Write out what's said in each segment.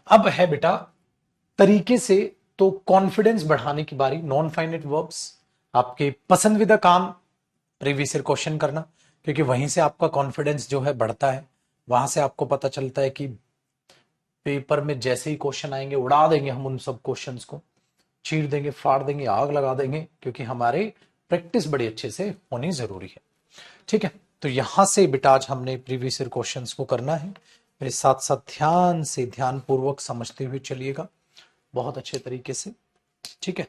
अब है बेटा तरीके से, तो कॉन्फिडेंस बढ़ाने की बारी। नॉन फाइनाइट वर्ब्स, आपके पसंदीदा काम प्रीवियस ईयर क्वेश्चन करना, क्योंकि वहीं से आपका कॉन्फिडेंस जो है बढ़ता है। वहां से आपको पता चलता है कि पेपर में जैसे ही क्वेश्चन आएंगे उड़ा देंगे हम उन सब क्वेश्चंस को, चीर देंगे, फाड़ देंगे, आग लगा देंगे, क्योंकि हमारे प्रैक्टिस बड़ी अच्छे से होनी जरूरी है। ठीक है, तो यहां से बेटा आज हमने प्रीवियस ईयर क्वेश्चंस को करना है। मेरे साथ साथ ध्यान से, ध्यान पूर्वक समझते हुए चलिएगा बहुत अच्छे तरीके से। ठीक है,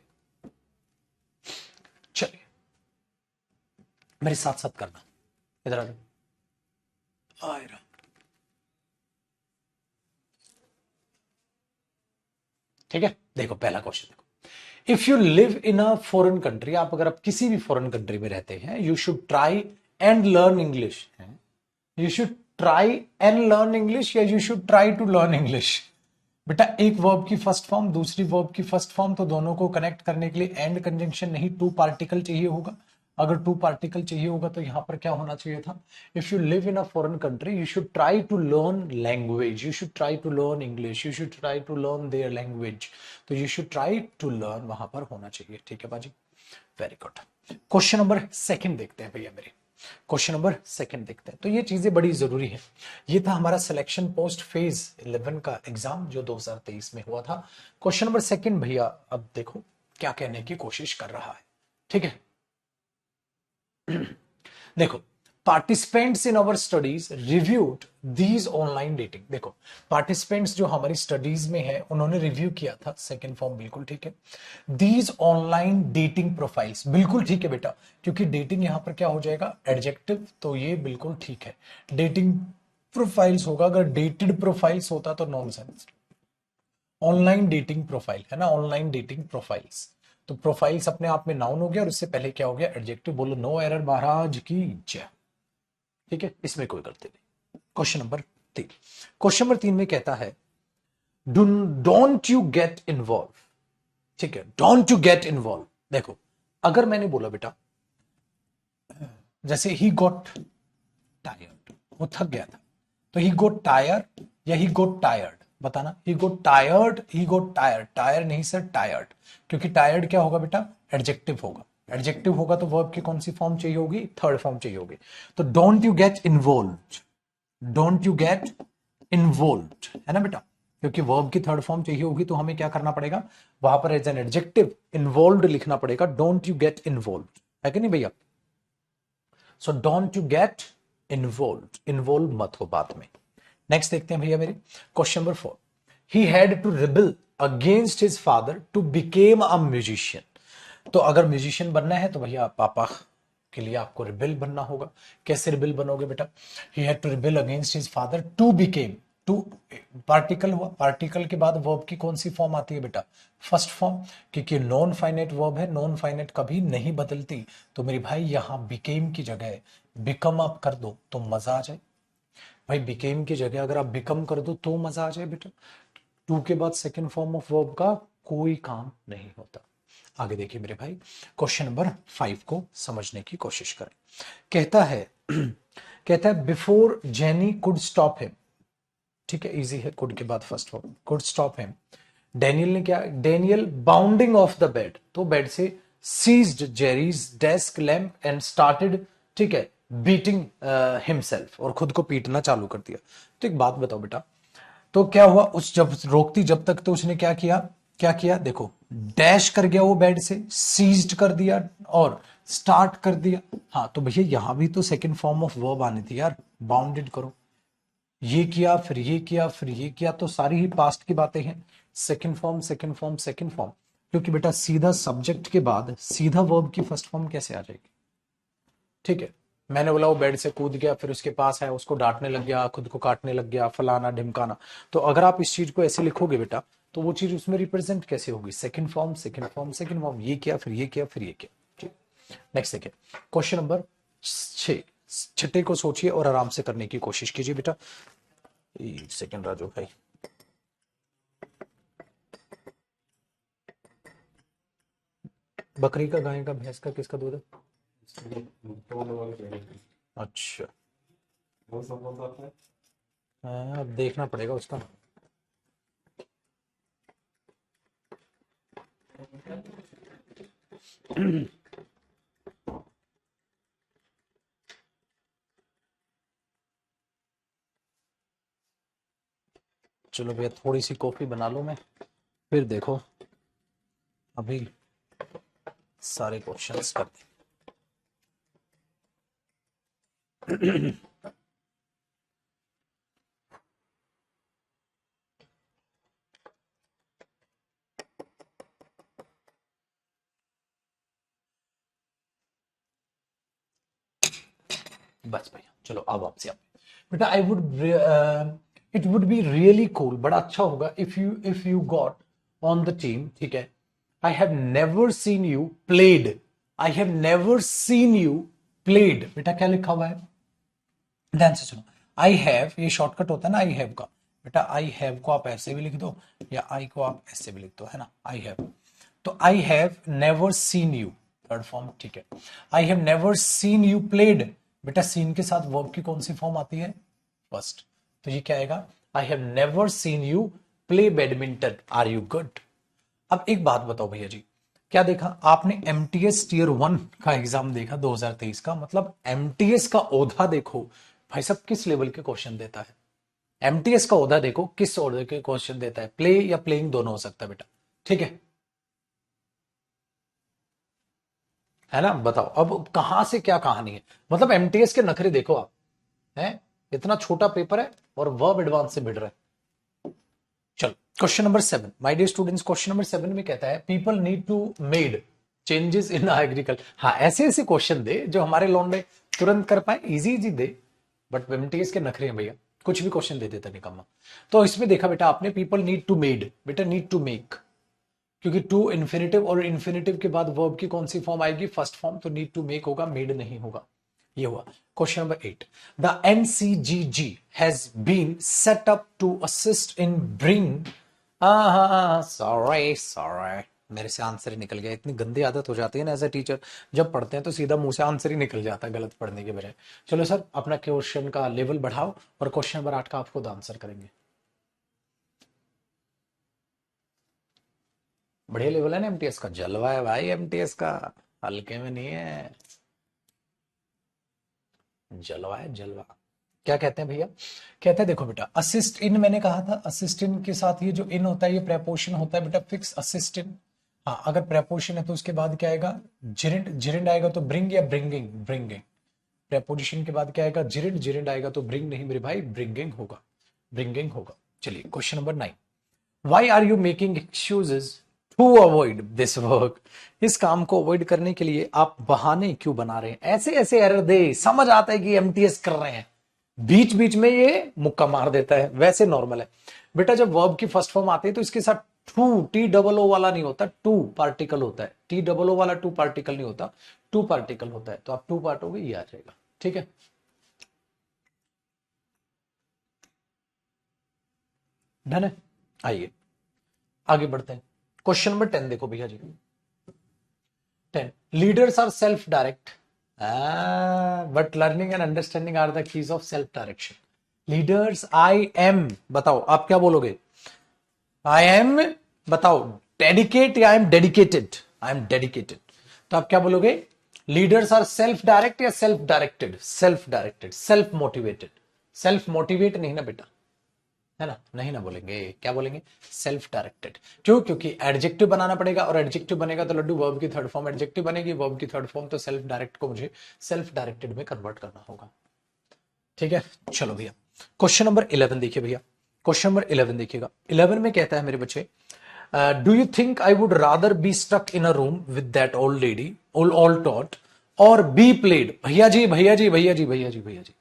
चलिए मेरे साथ साथ करना। इधर आ जाओ, आए रहा। ठीक है, देखो पहला क्वेश्चन देखो। If you live in a foreign country, आप अगर आप किसी भी फॉरेन कंट्री में रहते हैं, you should try and learn English. You should try and learn English या you should try to learn English? बेटा एक वर्ब की फर्स्ट फॉर्म, दूसरी वर्ब की फर्स्ट फॉर्म, तो दोनों को कनेक्ट करने के लिए एंड कंजंक्शन नहीं, टू पार्टिकल चाहिए होगा। अगर टू पार्टिकल चाहिए होगा तो यहां पर क्या होना चाहिए था? If you live in a foreign country you should try to learn language, you should try to learn English, you should try to learn their language. तो you should try to learn वहां पर होना चाहिए। ठीक है बाजी, very good. Question number second देखते हैं भैया मेरे। क्वेश्चन नंबर सेकंड देखते हैं, तो ये चीजें बड़ी जरूरी है। ये था हमारा सिलेक्शन पोस्ट फेज 11 का एग्जाम जो 2023 में हुआ था। क्वेश्चन नंबर सेकंड भैया अब देखो क्या कहने की कोशिश कर रहा है। ठीक है, देखो, participants in our studies reviewed these online dating. देखो पार्टिसिपेंट्स जो हमारी स्टडीज में है उन्होंने रिव्यू किया था, सेकंड फॉर्म बिल्कुल ठीक है। दीज ऑनलाइन डेटिंग प्रोफाइल्स, बिल्कुल ठीक है बेटा, क्योंकि डेटिंग यहां पर क्या हो जाएगा? एडजेक्टिव, तो ये बिल्कुल ठीक है। डेटिंग प्रोफाइल्स होगा, अगर डेटेड प्रोफाइल्स होता तो नॉनसेंस। ऑनलाइन डेटिंग प्रोफाइल है ना, ऑनलाइन डेटिंग प्रोफाइल्स, तो प्रोफाइल्स अपने आप में नाउन हो गया और उससे पहले क्या हो गया? एडजेक्टिव। बोलो नो एरर महाराज की जय। ठीक है, इसमें कोई गलती नहीं। क्वेश्चन नंबर 3, क्वेश्चन नंबर 3 में कहता है डोंट यू गेट इन्वॉल्व। ठीक है, डोंट यू गेट इन्वॉल्व। देखो अगर मैंने बोला बेटा जैसे ही गॉट टायर्ड, वो थक गया था, तो ही गोट टायर्ड या ही गोट टायर्ड? बताना। ही गोट टायर्ड, ही गोट टायर्ड, टायर नहीं सर, टायर्ड, क्योंकि टायर्ड क्या होगा बेटा? एडजेक्टिव होगा। एडजेक्टिव होगा तो वर्ब की कौन सी फॉर्म चाहिए होगी? थर्ड फॉर्म चाहिए होगी। तो don't you get involve, don't you get involve है ना बेटा, क्योंकि वर्ब की थर्ड फॉर्म चाहिए होगी तो हमें क्या करना पड़ेगा? वहां पर एज एन एडजेक्टिव इन्वॉल्व लिखना पड़ेगा। डोंट यू गेट इन्वॉल्व, है कि नहीं भैया? So don't you get involve, involve मत हो बात में। नेक्स्ट देखते हैं भैया मेरे, question number 4। He had to rebel against his father to became a musician. तो अगर म्यूजिशियन बनना है तो भैया पापा के लिए आपको रिबेल बनना होगा। कैसे रिबेल बनोगे बेटा? He had to rebel against his father to became, to particle हुआ, पार्टिकल के बाद वर्ब की कौन सी फॉर्म आती है बेटा? फर्स्ट फॉर्म, क्योंकि नॉन फाइनाइट वर्ब है, नॉन फाइनाइट कभी नहीं बदलती। तो मेरे भाई यहां बिकेम की जगह बिकम आप कर दो तो मजा आ जाए। भाई बिकेम की जगह अगर आप बिकम कर दो तो मजा आ जाए बेटा। टू के बाद सेकंड फॉर्म ऑफ वर्ब का कोई काम नहीं होता। आगे देखिए मेरे भाई, क्वेश्चन नंबर 5 को समझने की कोशिश करें। कहता है कहता है before Jenny could stop him. ठीक है, इजी है, कुड के बाद first form, could stop him. Daniel ने क्या? Daniel bounding off the bed, तो बेड से seized Jerry's desk lamp and started, ठीक है, बीटिंग हिमसेल्फ, और खुद को पीटना चालू कर दिया। तो एक बात बताओ बेटा, तो क्या हुआ? उस जब रोकती जब तक तो उसने क्या किया? क्या किया देखो, डैश कर गया वो बेड से, सीज्ड कर दिया और स्टार्ट कर दिया। हाँ तो भैया यहां भी तो सेकंड फॉर्म ऑफ वर्ब आनी थी यार, बाउंडेड करो। ये किया फिर ये किया फिर ये किया, तो सारी ही पास्ट की बातें हैं। Second form second form second form, क्योंकि बेटा सीधा सब्जेक्ट के बाद सीधा वर्ब की फर्स्ट फॉर्म कैसे आ जाएगी? ठीक है, मैंने बोला वो बेड से कूद गया, फिर उसके पास है, उसको डांटने लग गया, खुद को काटने लग गया, फलाना ढिमकाना। तो अगर आप इस चीज को ऐसे लिखोगे बेटा तो वो चीज उसमें रिप्रेजेंट कैसे होगी? Second form second form second form, ये किया फिर ये किया फिर ये किया। ठीक, नेक्स्ट देखिए, क्वेश्चन नंबर 6। छठे को सोचिए और आराम से करने की कोशिश कीजिए बेटा। एक सेकंड राजू भाई। बकरी का, गाय का, भैंस का, किसका दूध है? अच्छा, अब देखना पड़ेगा उसका। चलो भैया थोड़ी सी कॉफी बना लूं मैं, फिर देखो अभी सारे क्वेश्चंस कर दे। बस भैया चलो अब आपसे आप बेटा, I would it would be really cool, बड़ा अच्छा होगा if you got on the team, ठीक है। आई have never seen you played, I have never seen you played, बेटा क्या लिखा हुआ है, ध्यान से सुनो। आई हैव, ये शॉर्टकट होता है ना आई हैव का, बेटा आई हैव को आप ऐसे भी लिख दो या आई को आप ऐसे भी लिख दो, है ना, आई हैव। तो आई have never seen you, third form, ठीक है। आई have never seen you played, बेटा सीन के साथ वर्ब की कौन सी फॉर्म आती है, फर्स्ट, तो ये क्या आएगा, I have never seen you play badminton, are you good. अब एक बात बताओ भैया जी, क्या देखा आपने, एमटीएस टीयर 1 का एग्जाम देखा 2023 का, मतलब एमटीएस का ओधा देखो भाई साहब किस लेवल के क्वेश्चन देता है, एमटीएस का ओधा देखो किस ऑर्डर के क्वेश्चन देता है, प्ले या प्लेइंग दोनों हो सकता है बेटा, ठीक है ना, बताओ अब कहां से क्या कहानी है, मतलब एमटीएस के नखरे देखो आप, हैं इतना छोटा पेपर है और वर्ब एडवांस से मिल रहा है। चलो question number 7, my dear students, question number 7 में कहता है people need to made changes in agriculture. हाँ ऐसे ऐसे क्वेश्चन दे जो हमारे लौंडे तुरंत कर पाए, easy easy they, but MTS के नखरे हैं भैया, कुछ भी क्वेश्चन दे देता निकम्मा। तो इसमें देखा बेटा आपने, पीपल नीड टू मेड, बेटा नीड टू मेक, क्योंकि टू इन्फिनेटिव और इन्फिनेटिव के बाद वर्ब की कौन सी फॉर्म आएगी, फर्स्ट फॉर्म, तो नीड टू मेक होगा, मेड नहीं होगा। ये हुआ question number 8, the NCGG has been set up to assist in bring, sorry sorry मेरे से आंसर ही निकल गया, इतनी गंदी आदत हो जाती है ना एज ए टीचर, जब पढ़ते हैं तो सीधा मुंह से आंसर ही निकल जाता है गलत पढ़ने के बजाय। चलो सर अपना क्वेश्चन का लेवल बढ़ाओ और क्वेश्चन नंबर 8 का आप खुद आंसर करेंगे। बढ़िया लेवल है ना एमटीएस का, जलवा है भाई एमटीएस का, हल्के में नहीं है, जलवा है जलवा। क्या कहते हैं भैया, कहते हैं देखो बेटा असिस्ट इन, मैंने कहा था असिस्ट इन के साथ ये जो इन होता है ये प्रेपोजिशन होता है बेटा फिक्स, असिस्ट इन। हाँ अगर प्रेपोजिशन है तो उसके बाद क्या आएगा, जिरिंड, जिरिंड आएगा तो ब्रिंग या ब्रिंगिंग, ब्रिंगिंग। प्रेपोजिशन के बाद क्या आएगा, जिरिंड, जिरिंड आएगा तो ब्रिंग नहीं मेरे भाई, ब्रिंगिंग होगा, ब्रिंगिंग होगा। चलिए question number 9, why are you making excuses to avoid this work, इस काम को अवॉइड करने के लिए आप बहाने क्यों बना रहे हैं, ऐसे ऐसे एरर दे, समझ आता है कि एमटीएस कर रहे हैं, बीच बीच में ये मुक्का मार देता है, वैसे नॉर्मल है बेटा। जब वर्ब की फर्स्ट फॉर्म आती है तो इसके साथ टू, टी डबल ओ वाला नहीं होता, टू पार्टिकल होता है, टी डबल ओ वाला टू पार्टिकल नहीं होता, टू पार्टिकल होता है, तो आप टू पार्ट हो गए, ये आ जाएगा, ठीक है। डन है, आइए आगे बढ़ते हैं। क्वेश्चन नंबर 10 देखो भैया जी, 10, leaders are self direct but learning and understanding are the keys of self direction. Leaders, I am, बताओ आप क्या बोलोगे, आई एम, बताओ डेडिकेट या I am dedicated, I am dedicated, तो आप क्या बोलोगे, लीडर्स आर सेल्फ डायरेक्ट या self directed, self directed, self motivated, self motivate नहीं ना बेटा, है ना, नहीं ना बोलेंगे, क्या बोलेंगे, सेल्फ डायरेक्टेड। क्यों, क्योंकि एडजेक्टिव बनाना पड़ेगा और एडजेक्टिव बनेगा तो लड्डू वर्ब की थर्ड फॉर्म एडजेक्टिव बनेगी, वर्ब की थर्ड फॉर्म, तो सेल्फ डायरेक्ट को मुझे सेल्फ डायरेक्टेड में कन्वर्ट करना होगा, ठीक है। चलो भैया क्वेश्चन नंबर 11 देखिए भैया, क्वेश्चन नंबर 11 देखिएगा, 11 में कहता है मेरे बच्चे, do you think I would rather be stuck in a room with that old lady all taught और बी प्लेड, भैया जी भैया जी भैया जी भैया जी भैया जी,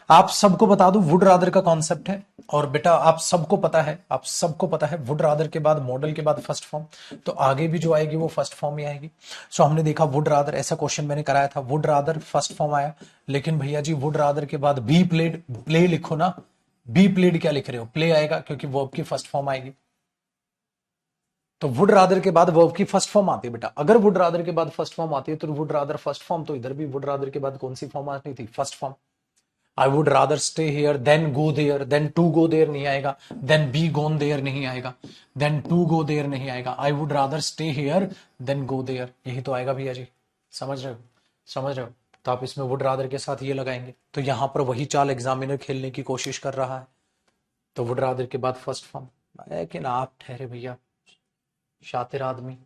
आप सबको बता दूं वुड रादर का कॉन्सेप्ट है, और बेटा आप सबको पता है, आप सबको पता है वुड रादर के बाद मॉडल के बाद फर्स्ट फॉर्म, तो आगे भी जो आएगी वो फर्स्ट फॉर्म ही आएगी। सो हमने देखा वुड रादर, ऐसा क्वेश्चन मैंने कराया था, वुड रादर फर्स्ट फॉर्म आया, लेकिन भैया जी वुड रादर के बाद बी प्लेड, प्ले लिखो ना, बी प्लेड क्या लिख रहे हो, प्ले आएगा क्योंकि वर्ब की फर्स्ट फॉर्म आएगी, तो वुड रादर के बाद वर्ब की फर्स्ट फॉर्म आती है बेटा, अगर वुड रादर के बाद फर्स्ट फॉर्म आती है तो वुड रादर फर्स्ट फॉर्म, तो इधर भी वुड रादर के बाद कौन सी फॉर्म आती थी, first form. I would rather stay here than go there, than to go there नहीं आएगा, देन बी गोन देयर नहीं आएगा, देन टू गो देयर नहीं आएगा, I would rather stay here than go there, यही तो आएगा भैया जी। समझ रहे हो, समझ रहे हो? तो आप इसमें वुड रादर के साथ ये लगाएंगे, तो यहां पर वही चाल एग्जामिनर खेलने की कोशिश कर रहा है। तो वुड रादर के बाद फर्स्ट फॉर्म, लेकिन आप ठहरे भैया शातिर आदमी।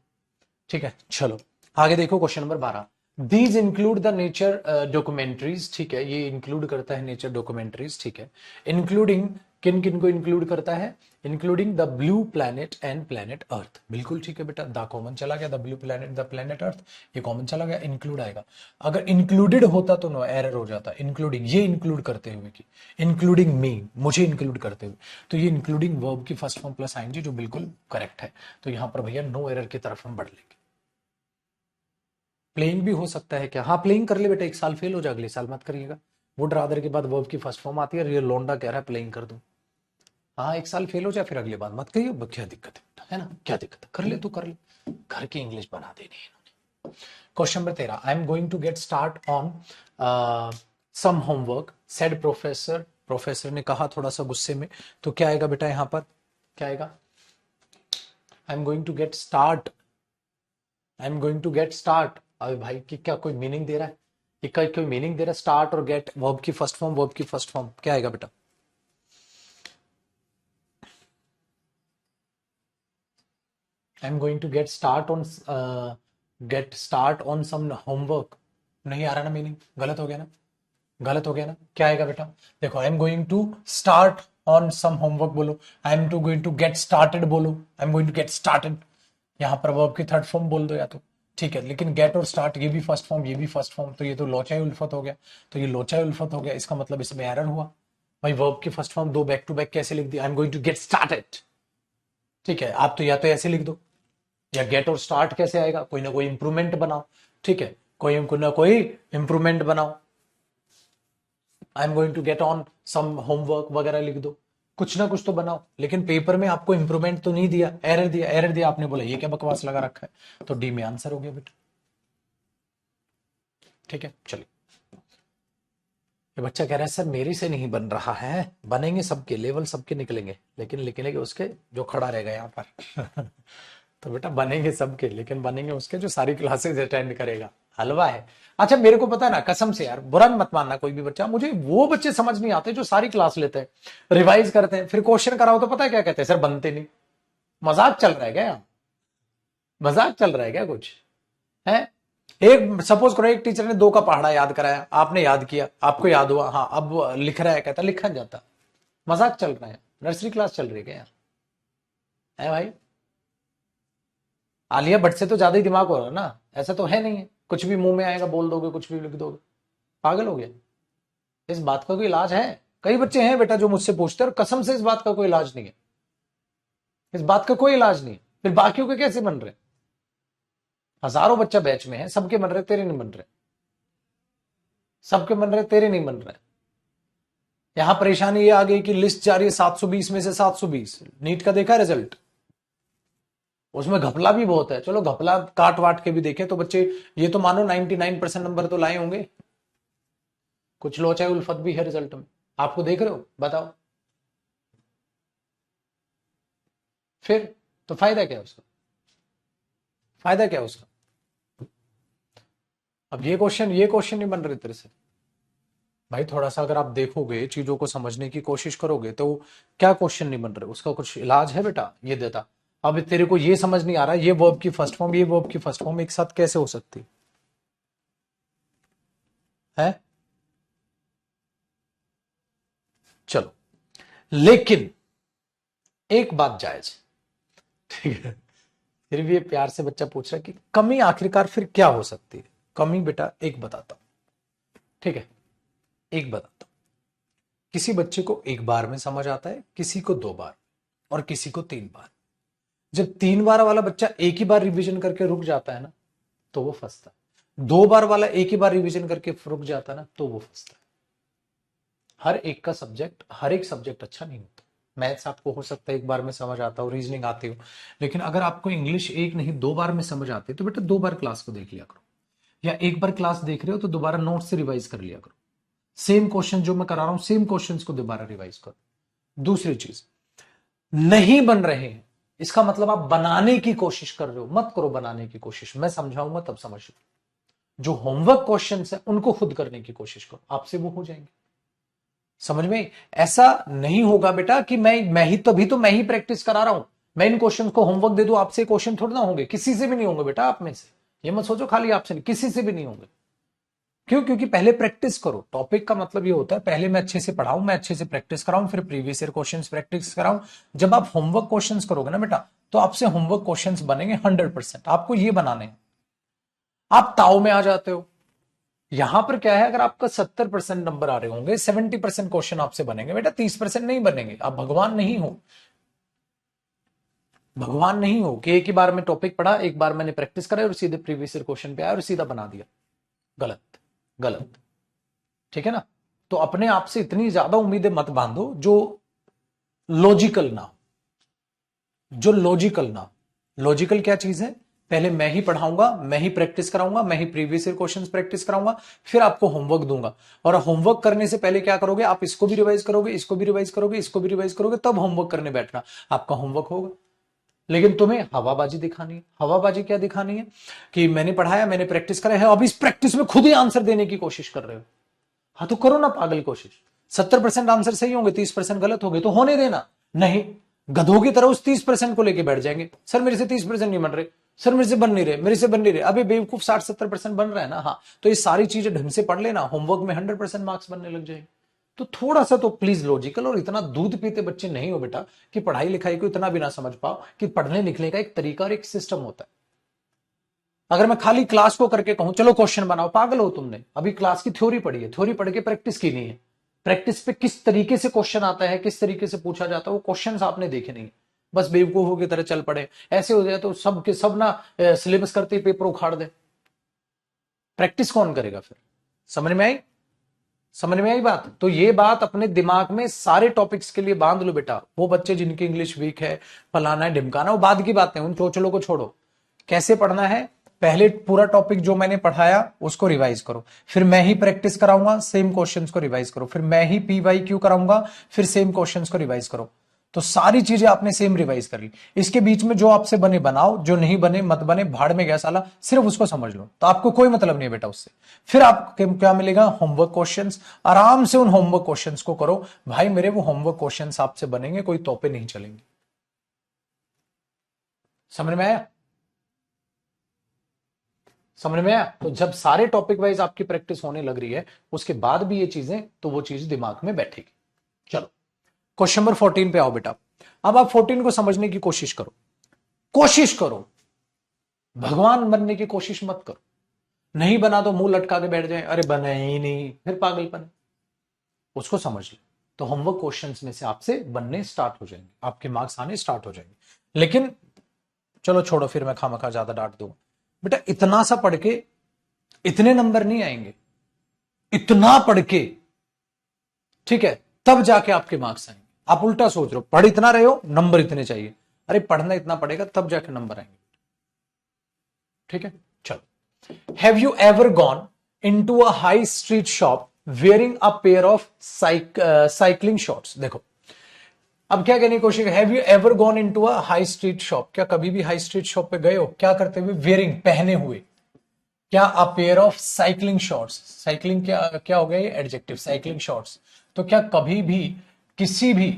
ठीक है, चलो आगे देखो question number 12। These include the nature documentaries, ठीक है, ये इंक्लूड करता है नेचर डॉक्यूमेंट्रीज, ठीक है, इंक्लूडिंग किन किन को इंक्लूड करता है, including the Blue Planet and Planet Earth, बिल्कुल ठीक है बेटा, द कॉमन चला गया, the Blue Planet the Planet Earth, ये कॉमन चला गया, इंक्लूड आएगा। अगर इंक्लूडेड होता तो नो एरर हो जाता, इंक्लूडिंग, ये इंक्लूड करते हुए की, इंक्लूडिंग मी, मुझे इंक्लूड करते हुए, तो ये इंक्लूडिंग वर्ब की फर्स्ट फॉर्म प्लस आएंगे, जो बिल्कुल करेक्ट है। तो यहां पर भैया नो एरर की तरफ हम बढ़ लेंगे। प्लेइंग भी हो सकता है क्या? हाँ प्लेइंग कर ले बेटा, एक साल फेल हो जाए, अगले साल मत करिएगा। वुड रादर के बाद वर्ब की फर्स्ट फॉर्म आती है, ये लोंडा कह रहा है प्लेइंग कर दूं, हाँ एक साल फेल हो जाए, फिर अगले बार मत कहिए, क्या दिक्कत है बेटा, है ना, क्या दिक्कत है, कर ले तो कर ले, घर की इंग्लिश बना देनी है इन्होंने। Question number 13, I am going to get start on some homework said professor, professor ने कहा थोड़ा सा गुस्से में, तो क्या आएगा बेटा यहां पर, क्या आएगा, I am going to get start, I am going to get start, अरे भाई कि क्या कोई मीनिंग दे रहा है, ये कोई मीनिंग दे रहा है, स्टार्ट और गेट, वर्ब की फर्स्ट फॉर्म, वर्ब की फर्स्ट फॉर्म, क्या आएगा बेटा, I am going to get start on some homework, नहीं आ रहा ना मीनिंग, गलत हो गया ना, गलत हो गया ना, क्या आएगा बेटा, देखो I am going to start on some homework बोलो, I am to going to get started बोलो, I am going to get started, यहां पर वर्ब की थर्ड फॉर्म बोल दो या तो, ठीक है, लेकिन गेट और स्टार्ट ये भी फर्स्ट फॉर्म, ये भी फर्स्ट फॉर्म, तो ये तो लोचा उल्फत हो गया, तो ये लोचा उल्फत हो गया, इसका मतलब इसमें एरर हुआ भाई, वर्ब की फर्स्ट फॉर्म दो बैक टू बैक कैसे लिख दी, I am going to get started, ठीक है, आप तो या तो ऐसे लिख दो, या गेट और स्टार्ट कैसे आएगा, कोई ना कोई इंप्रूवमेंट बनाओ, ठीक है, कोई ना कोई इंप्रूवमेंट बनाओ, I am going to get on some homework वगैरह लिख दो, कुछ ना कुछ तो बनाओ, लेकिन पेपर में आपको इंप्रूवमेंट तो नहीं दिया, एरर दिया, एरर दिया, आपने बोला ये क्या बकवास लगा रखा है, तो डी में आंसर हो गया बेटा। ठीक है, चलिए, ये बच्चा कह रहा है सर मेरी से नहीं बन रहा है, बनेंगे सबके, लेवल सबके निकलेंगे, लेकिन लिखेंगे उसके जो खड़ा रहेगा यहाँ पर तो बेटा बनेंगे सबके, लेकिन बनेंगे उसके जो सारी क्लासेस अटेंड करेगा, हलवा है। अच्छा मेरे को पता है ना, कसम से यार, बुरा मत मानना कोई भी बच्चा, मुझे वो बच्चे समझ नहीं आते जो सारी क्लास लेते हैं, रिवाइज करते हैं, फिर क्वेश्चन कराओ तो पता है क्या कहते हैं, सर बनते नहीं। मजाक चल रहा है क्या यहाँ? मजाक चल रहा है क्या कुछ है? एक सपोज करो एक टीचर ने 2 का पहाड़ा याद कराया, आपने याद किया, आपको याद हुआ, हाँ अब लिख रहा है, कहता लिखा नहीं जाता, मजाक चल रहा है, नर्सरी क्लास चल रही है क्या यार, है भाई? आलिया भट्ट से तो ज्यादा ही दिमाग हो रहा है ना, ऐसा तो है नहीं है, कुछ भी मुंह में आएगा बोल दोगे, कुछ भी लिख दोगे, पागल हो गया। इस बात का कोई इलाज है? कई बच्चे हैं बेटा जो मुझसे पूछते हैं, और कसम से इस बात का कोई इलाज नहीं है, इस बात का कोई इलाज नहीं है, फिर बाकियों के कैसे बन रहे? हजारों बच्चा बैच में है, सबके बन रहे, तेरे नहीं बन रहे, सबके बन रहे, तेरे नहीं बन रहे। यहां परेशानी ये आ गई कि लिस्ट जा रही है 720 में से 720, नीट का देखा रिजल्ट, उसमें घपला भी बहुत है, चलो घपला काट वाट के भी देखे तो बच्चे, ये तो मानो 99% नंबर तो लाए होंगे, कुछ लोचा उल्फत भी है रिजल्ट में, आपको देख रहे हो, बताओ फिर, तो फायदा क्या है उसका, फायदा क्या है उसका? अब ये क्वेश्चन नहीं बन रहे तेरे से भाई, थोड़ा सा अगर आप देखोगे, चीजों को समझने की कोशिश करोगे, तो क्या क्वेश्चन नहीं बन रहे, उसका कुछ इलाज है बेटा, ये देता। अब तेरे को ये समझ नहीं आ रहा, ये वर्ब की फर्स्ट फॉर्म, ये वर्ब की फर्स्ट फॉर्म एक साथ कैसे हो सकती है? चलो, लेकिन एक बात जायज, ठीक है, फिर भी ये प्यार से बच्चा पूछ रहा है कि कमी आखिरकार फिर क्या हो सकती है, कमी बेटा एक बताता हूं, ठीक है, एक बताता हूं, किसी बच्चे को एक बार में समझ आता है, किसी को 2 बार, और किसी को 3 बार। जब 3 बार वाला बच्चा एक ही बार रिवीजन करके रुक जाता है ना, तो वो फंसता है। 2 बार वाला एक ही बार रिवीजन करके रुक जाता है ना, तो वो फंसता है। हर एक का सब्जेक्ट, हर एक सब्जेक्ट अच्छा नहीं होता। मैथ्स आपको हो सकता है एक बार में समझ आता हो, रीजनिंग आती हो, लेकिन अगर आपको इंग्लिश एक नहीं 2 बार में समझ आती है, तो बेटा 2 बार क्लास को देख लिया करो, या एक बार क्लास देख रहे हो तो दोबारा नोट से रिवाइज कर लिया करो। सेम क्वेश्चन जो मैं करा रहा हूं सेम क्वेश्चंस को दोबारा रिवाइज करो। दूसरी चीज, नहीं बन रहे हैं इसका मतलब आप बनाने की कोशिश कर रहे हो, मत करो बनाने की कोशिश, मैं समझाऊंगा तब समझ लो। जो होमवर्क क्वेश्चंस है उनको खुद करने की कोशिश करो, आपसे वो हो जाएंगे। समझ में? ऐसा नहीं होगा बेटा कि मैं ही तभी तो मैं ही प्रैक्टिस करा रहा हूं, मैं इन क्वेश्चन को होमवर्क दे दूं, आपसे क्वेश्चन थोड़ा ना होंगे, किसी से भी नहीं होंगे बेटा, आप में से ये मत सोचो खाली आपसे नहीं, किसी से भी नहीं होंगे। क्यों? क्योंकि पहले प्रैक्टिस करो। टॉपिक का मतलब ये होता है पहले मैं अच्छे से पढ़ाऊं, मैं अच्छे से प्रैक्टिस कराऊं, फिर प्रीवियस ईयर क्वेश्चंस प्रैक्टिस कराऊं। जब आप होमवर्क क्वेश्चंस करोगे ना बेटा, तो आपसे होमवर्क क्वेश्चंस बनेंगे 100%। आपको ये बनाने हैं। आप ताव में आ जाते हो। यहां पर क्या है, अगर आपका 70% नंबर आ रहे होंगे, 70% क्वेश्चन आपसे बनेंगे बेटा, 30% नहीं बनेंगे। आप भगवान नहीं हो, भगवान नहीं हो कि एक ही बार में टॉपिक पढ़ा, एक बार मैंने प्रैक्टिस करा और सीधे प्रीवियस ईयर क्वेश्चन पे आया और सीधा बना दिया। गलत, गलत। ठीक है ना? तो अपने आप से इतनी ज्यादा उम्मीदें मत बांधो जो लॉजिकल ना हो, जो लॉजिकल ना हो। लॉजिकल क्या चीज है? पहले मैं ही पढ़ाऊंगा, मैं ही प्रैक्टिस कराऊंगा, मैं ही प्रीवियस ईयर क्वेश्चंस प्रैक्टिस कराऊंगा, फिर आपको होमवर्क दूंगा। और होमवर्क करने से पहले क्या करोगे? आप इसको भी रिवाइज करोगे, इसको भी रिवाइज करोगे, इसको भी रिवाइज करोगे, तब होमवर्क करने बैठना, आपका होमवर्क होगा। लेकिन तुम्हें हवाबाजी दिखानी है। हवाबाजी क्या दिखानी है? कि मैंने पढ़ाया, मैंने प्रैक्टिस करा है, अब इस प्रैक्टिस में खुद ही आंसर देने की कोशिश कर रहे हो। हाँ तो करो ना पागल कोशिश। 70% आंसर सही होंगे, 30% गलत होंगे, तो होने देना। नहीं, गधों की तरह उस 30% को लेके बैठ जाएंगे, सर मेरे से 30% नहीं बन रहे, सर मेरे से बन नहीं रहे, मेरे से बन नहीं रहे। अभी बेवकूफ 60-70% बन रहा है ना, हाँ तो ये सारी चीजें ढंग से पढ़ लेना, होमवर्क में 100% मार्क्स बनने लग जाएंगे। तो थोड़ा सा तो प्लीज लॉजिकल, और इतना दूध पीते बच्चे नहीं हो बेटा कि पढ़ाई लिखाई को इतना भी ना समझ पाओ कि पढ़ने लिखने का एक तरीका और एक सिस्टम होता है। अगर मैं खाली क्लास को करके कहूं चलो क्वेश्चन बनाओ, पागल हो तुमने। अभी क्लास की थ्योरी पढ़ी है, थ्योरी पढ़ के प्रैक्टिस की नहीं है। प्रैक्टिस पे किस तरीके से क्वेश्चन आता है, किस तरीके से पूछा जाता है, वो क्वेश्चन आपने देखे नहीं। बस बेवकूफों की तरह चल पड़े। ऐसे हो जाए तो सब के सब ना सिलेबस करते ही पेपर उखाड़ दे। प्रैक्टिस कौन करेगा फिर? समझ में आई? समझ में आई बात? तो ये बात अपने दिमाग में सारे टॉपिक्स के लिए बांध लो बेटा। वो बच्चे जिनकी इंग्लिश वीक है, फलाना है, ढिमकाना, वो बाद की बातें, उन चोचलों को छोड़ो। कैसे पढ़ना है? पहले पूरा टॉपिक जो मैंने पढ़ाया उसको रिवाइज करो, फिर मैं ही प्रैक्टिस कराऊंगा, सेम क्वेश्चंस को रिवाइज करो, फिर मैं ही PYQ कराऊंगा, फिर सेम क्वेश्चंस को रिवाइज करो। तो सारी चीजें आपने सेम रिवाइज कर ली। इसके बीच में जो आपसे बने बनाओ, जो नहीं बने मत बने, भाड़ में गया साला, सिर्फ उसको समझ लो, तो आपको कोई मतलब नहीं है बेटा उससे। फिर आपको क्या मिलेगा? Homework questions. आराम से उन होमवर्क क्वेश्चंस को करो भाई मेरे, वो होमवर्क क्वेश्चंस आपसे बनेंगे, कोई तोपे नहीं चलेंगे। समझ में आया? समझ में आया? तो जब सारे टॉपिक वाइज आपकी प्रैक्टिस होने लग रही है, उसके बाद भी ये चीजें, तो वो चीज दिमाग में बैठेगी। चलो क्वेश्चन नंबर 14 पे आओ बेटा। अब आप 14 को समझने की कोशिश करो, कोशिश करो, भगवान बनने की कोशिश मत करो। नहीं बना तो मुंह लटका के बैठ जाए, अरे बना ही नहीं, फिर पागलपन है। उसको समझ ले, तो होमवर्क क्वेश्चंस में से आपसे बनने स्टार्ट हो जाएंगे, आपके मार्क्स आने स्टार्ट हो जाएंगे। लेकिन चलो छोड़ो, फिर मैं खामखा ज्यादा डांट दूंगा। बेटा इतना सा पढ़ के इतने नंबर नहीं आएंगे, इतना पढ़ के, ठीक है, तब जाके आपके मार्क्स आएंगे। आप उल्टा सोच रहे हो, पढ़ इतना रहे हो नंबर इतने चाहिए, अरे पढ़ना इतना पड़ेगा तब जाके नंबर आएंगे। ठीक है, चलो। Have you ever gone into a high street shop wearing a pair of cycling shorts? देखो अब क्या कहने की कोशिश, have you ever gone into a high street shop? क्या कभी भी हाई स्ट्रीट शॉप पे गए हो? क्या करते हुए? वेयरिंग, पहने हुए। क्या? अ pair of cycling shorts. Cycling क्या क्या हो गया? ये एडजेक्टिव, साइक्लिंग शॉर्ट्स। तो क्या कभी भी किसी भी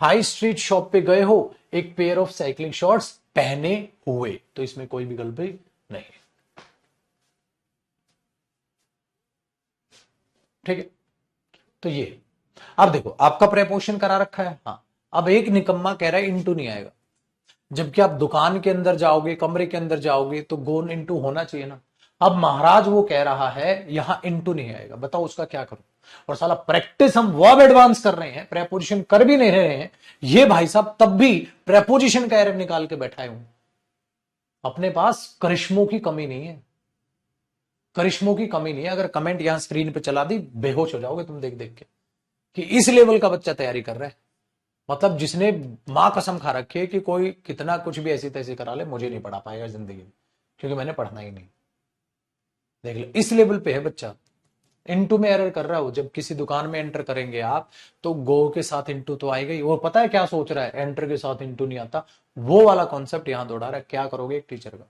हाई स्ट्रीट शॉप पे गए हो एक पेयर ऑफ साइक्लिंग शॉर्ट्स पहने हुए? तो इसमें कोई भी गलती नहीं है। ठीक है, तो ये अब देखो आपका प्रेपोजिशन करा रखा है, हाँ। अब एक निकम्मा कह रहा है इनटू नहीं आएगा, जबकि आप दुकान के अंदर जाओगे, कमरे के अंदर जाओगे तो गोन इनटू होना चाहिए ना। अब महाराज वो कह रहा है यहां इनटू नहीं आएगा, बताओ उसका क्या करूं? और साला प्रैक्टिस हम वो अब एडवांस कर रहे हैं, प्रेपोजिशन कर भी नहीं रहे हैं ये भाई साहब, तब भी प्रेपोजिशन का एरर निकाल के बैठाए हूं। अपने पास करिश्मों की कमी नहीं है, करिश्मों की कमी नहीं है। अगर कमेंट यहां स्क्रीन पे चला दी बेहोश हो जाओगे तुम देख देख के कि इस लेवल का बच्चा तैयारी कर रहा है। मतलब जिसने मां कसम खा रखी है कि कोई कितना कुछ भी ऐसी तैसी करा ले, मुझे नहीं पढ़ा पाएगा जिंदगी में, क्योंकि मैंने पढ़ना ही नहीं। देख लो इस लेवल पे है बच्चा। इनटू में एरर कर रहा हो। जब किसी दुकान में एंटर करेंगे आप तो गो के साथ इनटू तो आएगा ही। वो पता है क्या सोच रहा है, एंटर के साथ इनटू नहीं आता, वो वाला कॉन्सेप्ट यहां दौड़ा रहा है। क्या करोगे एक टीचर का?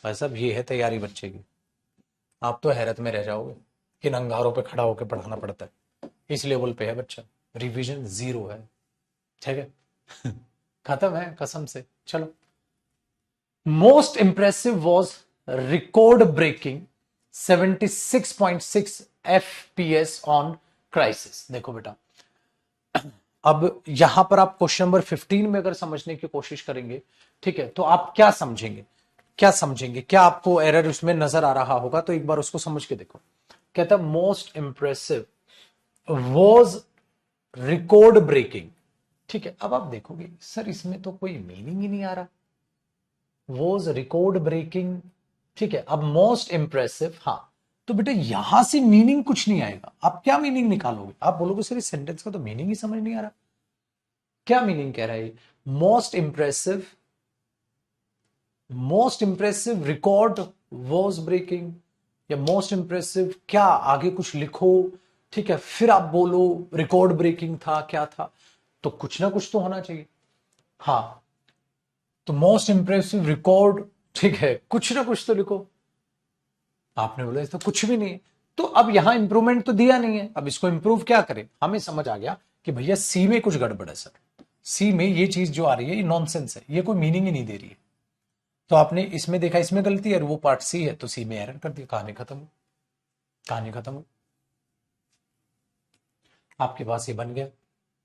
भाई साहब ये है तैयारी बच्चे की। आप तो हैरत में रह जाओगे कि अंगारों पे खड़ा होकर पढ़ाना पड़ता है। इस लेवल पे है बच्चा, रिवीजन जीरो है। ठीक है खत्म है कसम से। चलो, most impressive was record breaking 76.6 FPS on Crysis. देखो बेटा, अब यहां पर आप क्वेश्चन नंबर 15 में अगर समझने की कोशिश करेंगे, ठीक है, तो आप क्या समझेंगे, क्या समझेंगे, क्या आपको एरर उसमें नजर आ रहा होगा? तो एक बार उसको समझ के देखो। कहता most impressive was record breaking. ठीक है, अब आप देखोगे सर इसमें तो कोई मीनिंग ही नहीं आ रहा, वॉज रिकॉर्ड ब्रेकिंग। ठीक है, अब मोस्ट इंप्रेसिव, हाँ, तो बेटा यहां से मीनिंग कुछ नहीं आएगा। आप क्या मीनिंग निकालोगे? आप बोलोगे सर इस सेंटेंस का तो मीनिंग ही समझ नहीं आ रहा। क्या मीनिंग कह रहा है? Most impressive, most impressive record was breaking, या मोस्ट इंप्रेसिव क्या, आगे कुछ लिखो, ठीक है, फिर आप बोलो रिकॉर्ड ब्रेकिंग था, क्या था, तो कुछ ना कुछ तो होना चाहिए। हाँ, तो मोस्ट इंप्रेसिव रिकॉर्ड, ठीक है, कुछ ना कुछ तो लिखो। आपने बोला तो कुछ भी नहीं है, तो अब यहां इंप्रूवमेंट तो दिया नहीं है। अब इसको इंप्रूव क्या करें? हमें समझ आ गया कि भैया सी में कुछ गड़बड़ है सर, सी में ये चीज जो आ रही है ये नॉनसेंस है, ये कोई मीनिंग ही नहीं दे रही है। तो आपने इसमें देखा इसमें गलती है, और वो पार्ट सी है, तो सी में एरर कर दिया, कहानी खत्म, कहानी खत्म। आपके पास ये बन गया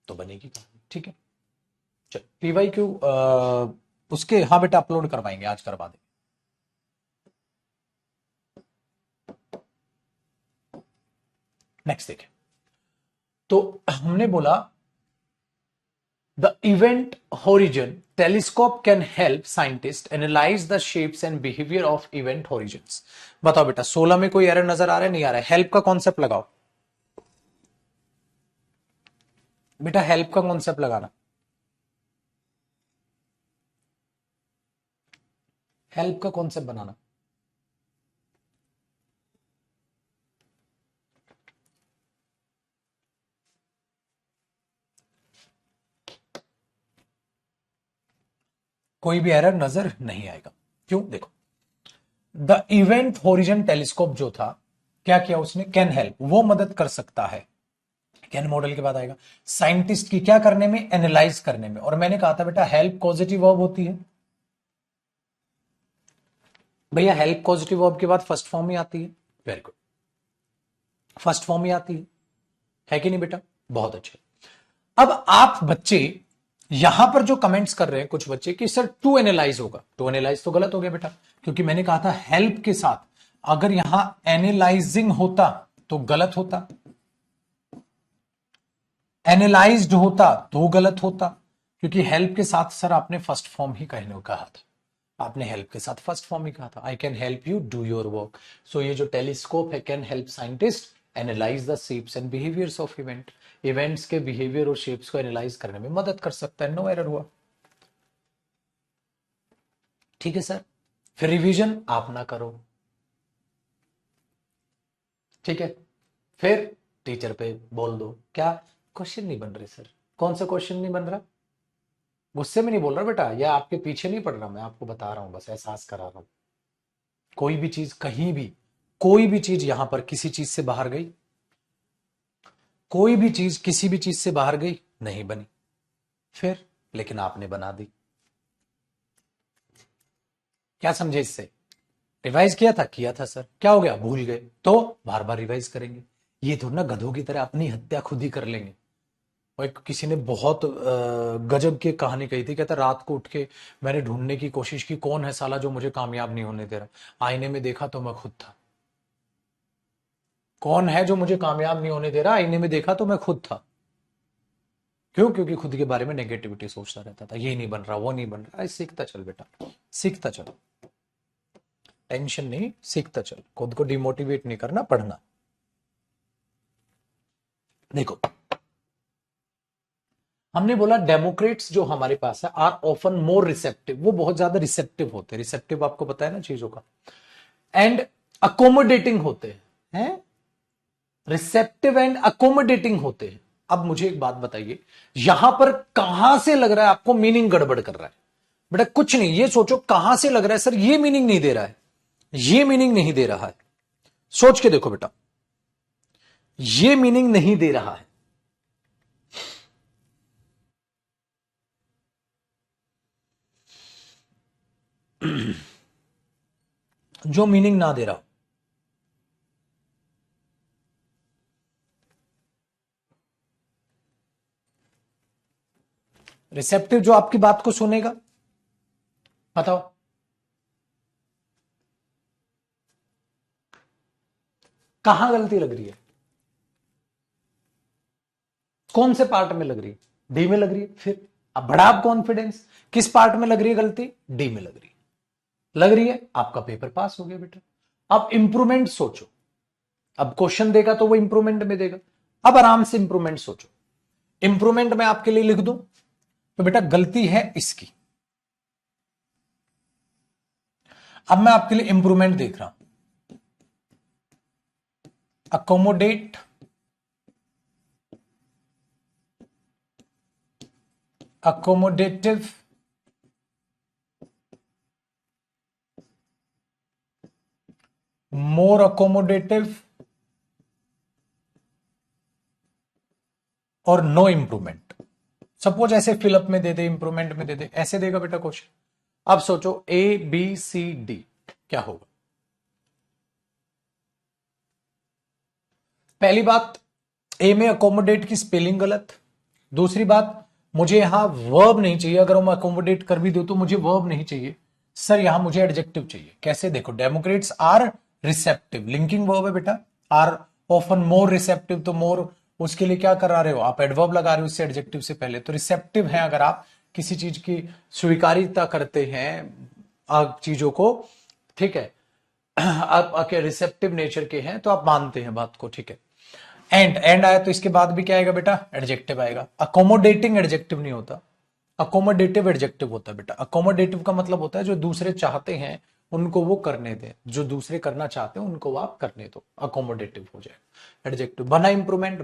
तो बनेगी कहानी। ठीक है, चल पीवाई क्यू उसके, हाँ बेटा अपलोड करवाएंगे, आज करवा देंगे। नेक्स्ट देखें, तो हमने बोला the event horizon telescope can help scientist analyse the shapes and behaviour of event Horizons. बताओ बेटा 16 में कोई एरर नजर आ रहा है? नहीं आ रहा है? हेल्प का कॉन्सेप्ट लगाओ बेटा, हेल्प का कॉन्सेप्ट लगाना, हेल्प का कॉन्सेप्ट बनाना। कोई भी एरर नजर नहीं आएगा। क्यों? देखो, द इवेंट होरिजन टेलीस्कोप जो था, क्या किया उसने? कैन हेल्प, वो मदद कर सकता है। कैन मॉडल के बाद आएगा साइंटिस्ट की, क्या करने में? एनालाइज करने में। और मैंने कहा था बेटा हेल्प पॉजिटिव वर्ब होती है भैया, हेल्प पॉजिटिव वर्ब के बाद फर्स्ट फॉर्म ही आती है। वेरी गुड, फर्स्ट फॉर्म ही आती है कि नहीं बेटा? बहुत अच्छे। अब आप बच्चे यहां पर जो कमेंट्स कर रहे हैं कुछ बच्चे कि सर टू एनालाइज होगा, टू एनालाइज तो गलत हो गया बेटा, क्योंकि मैंने कहा था हेल्प के साथ अगर यहां एनालाइजिंग होता तो गलत होता, एनालाइज्ड होता तो गलत होता, क्योंकि हेल्प के साथ सर आपने फर्स्ट फॉर्म ही कहने को कहा था, आपने हेल्प के साथ फर्स्ट फॉर्म ही कहा था, I can help you do your work. So ये जो टेलीस्कोप है can help scientist analyse the shapes and behaviours of event, events के बिहेवियर और शेप्स को एनालाइज करने में मदद कर सकता है। नो एरर हुआ। ठीक है सर, फिर रिवीजन आप ना करो, ठीक है, फिर टीचर पे बोल दो। क्या? क्वेश्चन नहीं बन रहे सर। कौन सा क्वेश्चन नहीं बन रहा? गुस्से में नहीं बोल रहा बेटा, या आपके पीछे नहीं पड़ रहा, मैं आपको बता रहा हूं, बस एहसास करा रहा हूं। कोई भी चीज कहीं भी, कोई भी चीज यहां पर किसी चीज से बाहर गई, कोई भी चीज किसी भी चीज से बाहर गई नहीं बनी, फिर लेकिन आपने बना दी। क्या समझे इससे? रिवाइज किया था? किया था सर। क्या हो गया? भूल गए, तो बार बार रिवाइज करेंगे। ये थोड़ा ना गधों की तरह अपनी हत्या खुद ही कर लेंगे। और एक किसी ने बहुत गजब की कहानी कही थी, कहता रात को उठ के मैंने ढूंढने की कोशिश की कौन है साला जो मुझे कामयाब नहीं होने दे रहा, आईने में देखा तो मैं खुद था। कौन है जो मुझे कामयाब नहीं होने दे रहा? आईने में देखा तो मैं खुद था। क्यों? क्योंकि खुद के बारे में नेगेटिविटी सोचता रहता था, ये नहीं बन रहा, वो नहीं बन रहा। सीखता चल बेटा, सीखता चल, टेंशन नहीं, सीखता चल, खुद को डिमोटिवेट नहीं करना, पढ़ना। देखो, हमने बोला डेमोक्रेट्स जो हमारे पास है आर ऑफन मोर रिसेप्टिव, वो बहुत ज्यादा रिसेप्टिव होते हैं, रिसेप्टिव आपको पता है ना चीजों का, एंड अकोमोडेटिंग होते हैं। हैं, रिसेप्टिव एंड अकोमोडेटिंग होते हैं। अब मुझे एक बात बताइए, यहां पर कहां से लग रहा है आपको मीनिंग गड़बड़ कर रहा है? बेटा कुछ नहीं, ये सोचो कहां से लग रहा है सर ये मीनिंग नहीं दे रहा है, ये मीनिंग नहीं दे रहा है। सोच के देखो बेटा, ये मीनिंग नहीं दे रहा है। जो मीनिंग ना दे रहा, रिसेप्टिव जो आपकी बात को सुनेगा, बताओ कहां गलती लग रही है, कौन से पार्ट में लग रही है? डी में लग रही है। फिर अब बड़ा आप कॉन्फिडेंस, किस पार्ट में लग रही है गलती? डी में लग रही है। लग रही है, आपका पेपर पास हो गया बेटा। अब इंप्रूवमेंट सोचो, अब क्वेश्चन देगा तो वो इंप्रूवमेंट में देगा। अब आराम से इंप्रूवमेंट सोचो, इंप्रूवमेंट में आपके लिए लिख दूं तो बेटा गलती है इसकी। अब मैं आपके लिए इंप्रूवमेंट देख रहा हूं, अकोमोडेट accommodative more accommodative और नो इंप्रूवमेंट। सपोज ऐसे फिलअप में दे दे, इंप्रूवमेंट में दे दे, ऐसे देगा बेटा क्वेश्चन। अब सोचो ए बी सी डी क्या होगा। पहली बात, ए में अकोमोडेट की स्पेलिंग गलत। दूसरी बात, मुझे यहां वर्ब नहीं चाहिए, अगर मैं अकोमोडेट कर भी दूं तो मुझे वर्ब नहीं चाहिए सर, यहां मुझे एडजेक्टिव चाहिए। कैसे? देखो, Democrats are receptive, linking verb है बेटा, आर ऑफन मोर रिसेप्टिव, तो मोर उसके लिए क्या करा रहे हो आप? एडवर्ब लगा रहे हो उससे एडजेक्टिव से पहले, तो रिसेप्टिव है अगर आप किसी चीज की स्वीकार्यता करते हैं आप चीजों को, ठीक है, आप रिसेप्टिव नेचर के हैं तो आप मानते हैं बात को, ठीक है। एंड आया तो इसके बाद भी क्या आएगा बेटा? एडजेक्टिव आएगा। अकोमोडेटिंग एडजेक्टिव नहीं होता, अकोमोडेटिव एडजेक्टिव होता है बेटा। अकोमोडेटिव का मतलब होता है जो दूसरे चाहते हैं उनको वो करने दें, जो दूसरे करना चाहते हैं उनको आप करने दो, अकोमोडेटिव हो जाएगा एडजेक्टिव। बना इंप्रूवमेंट?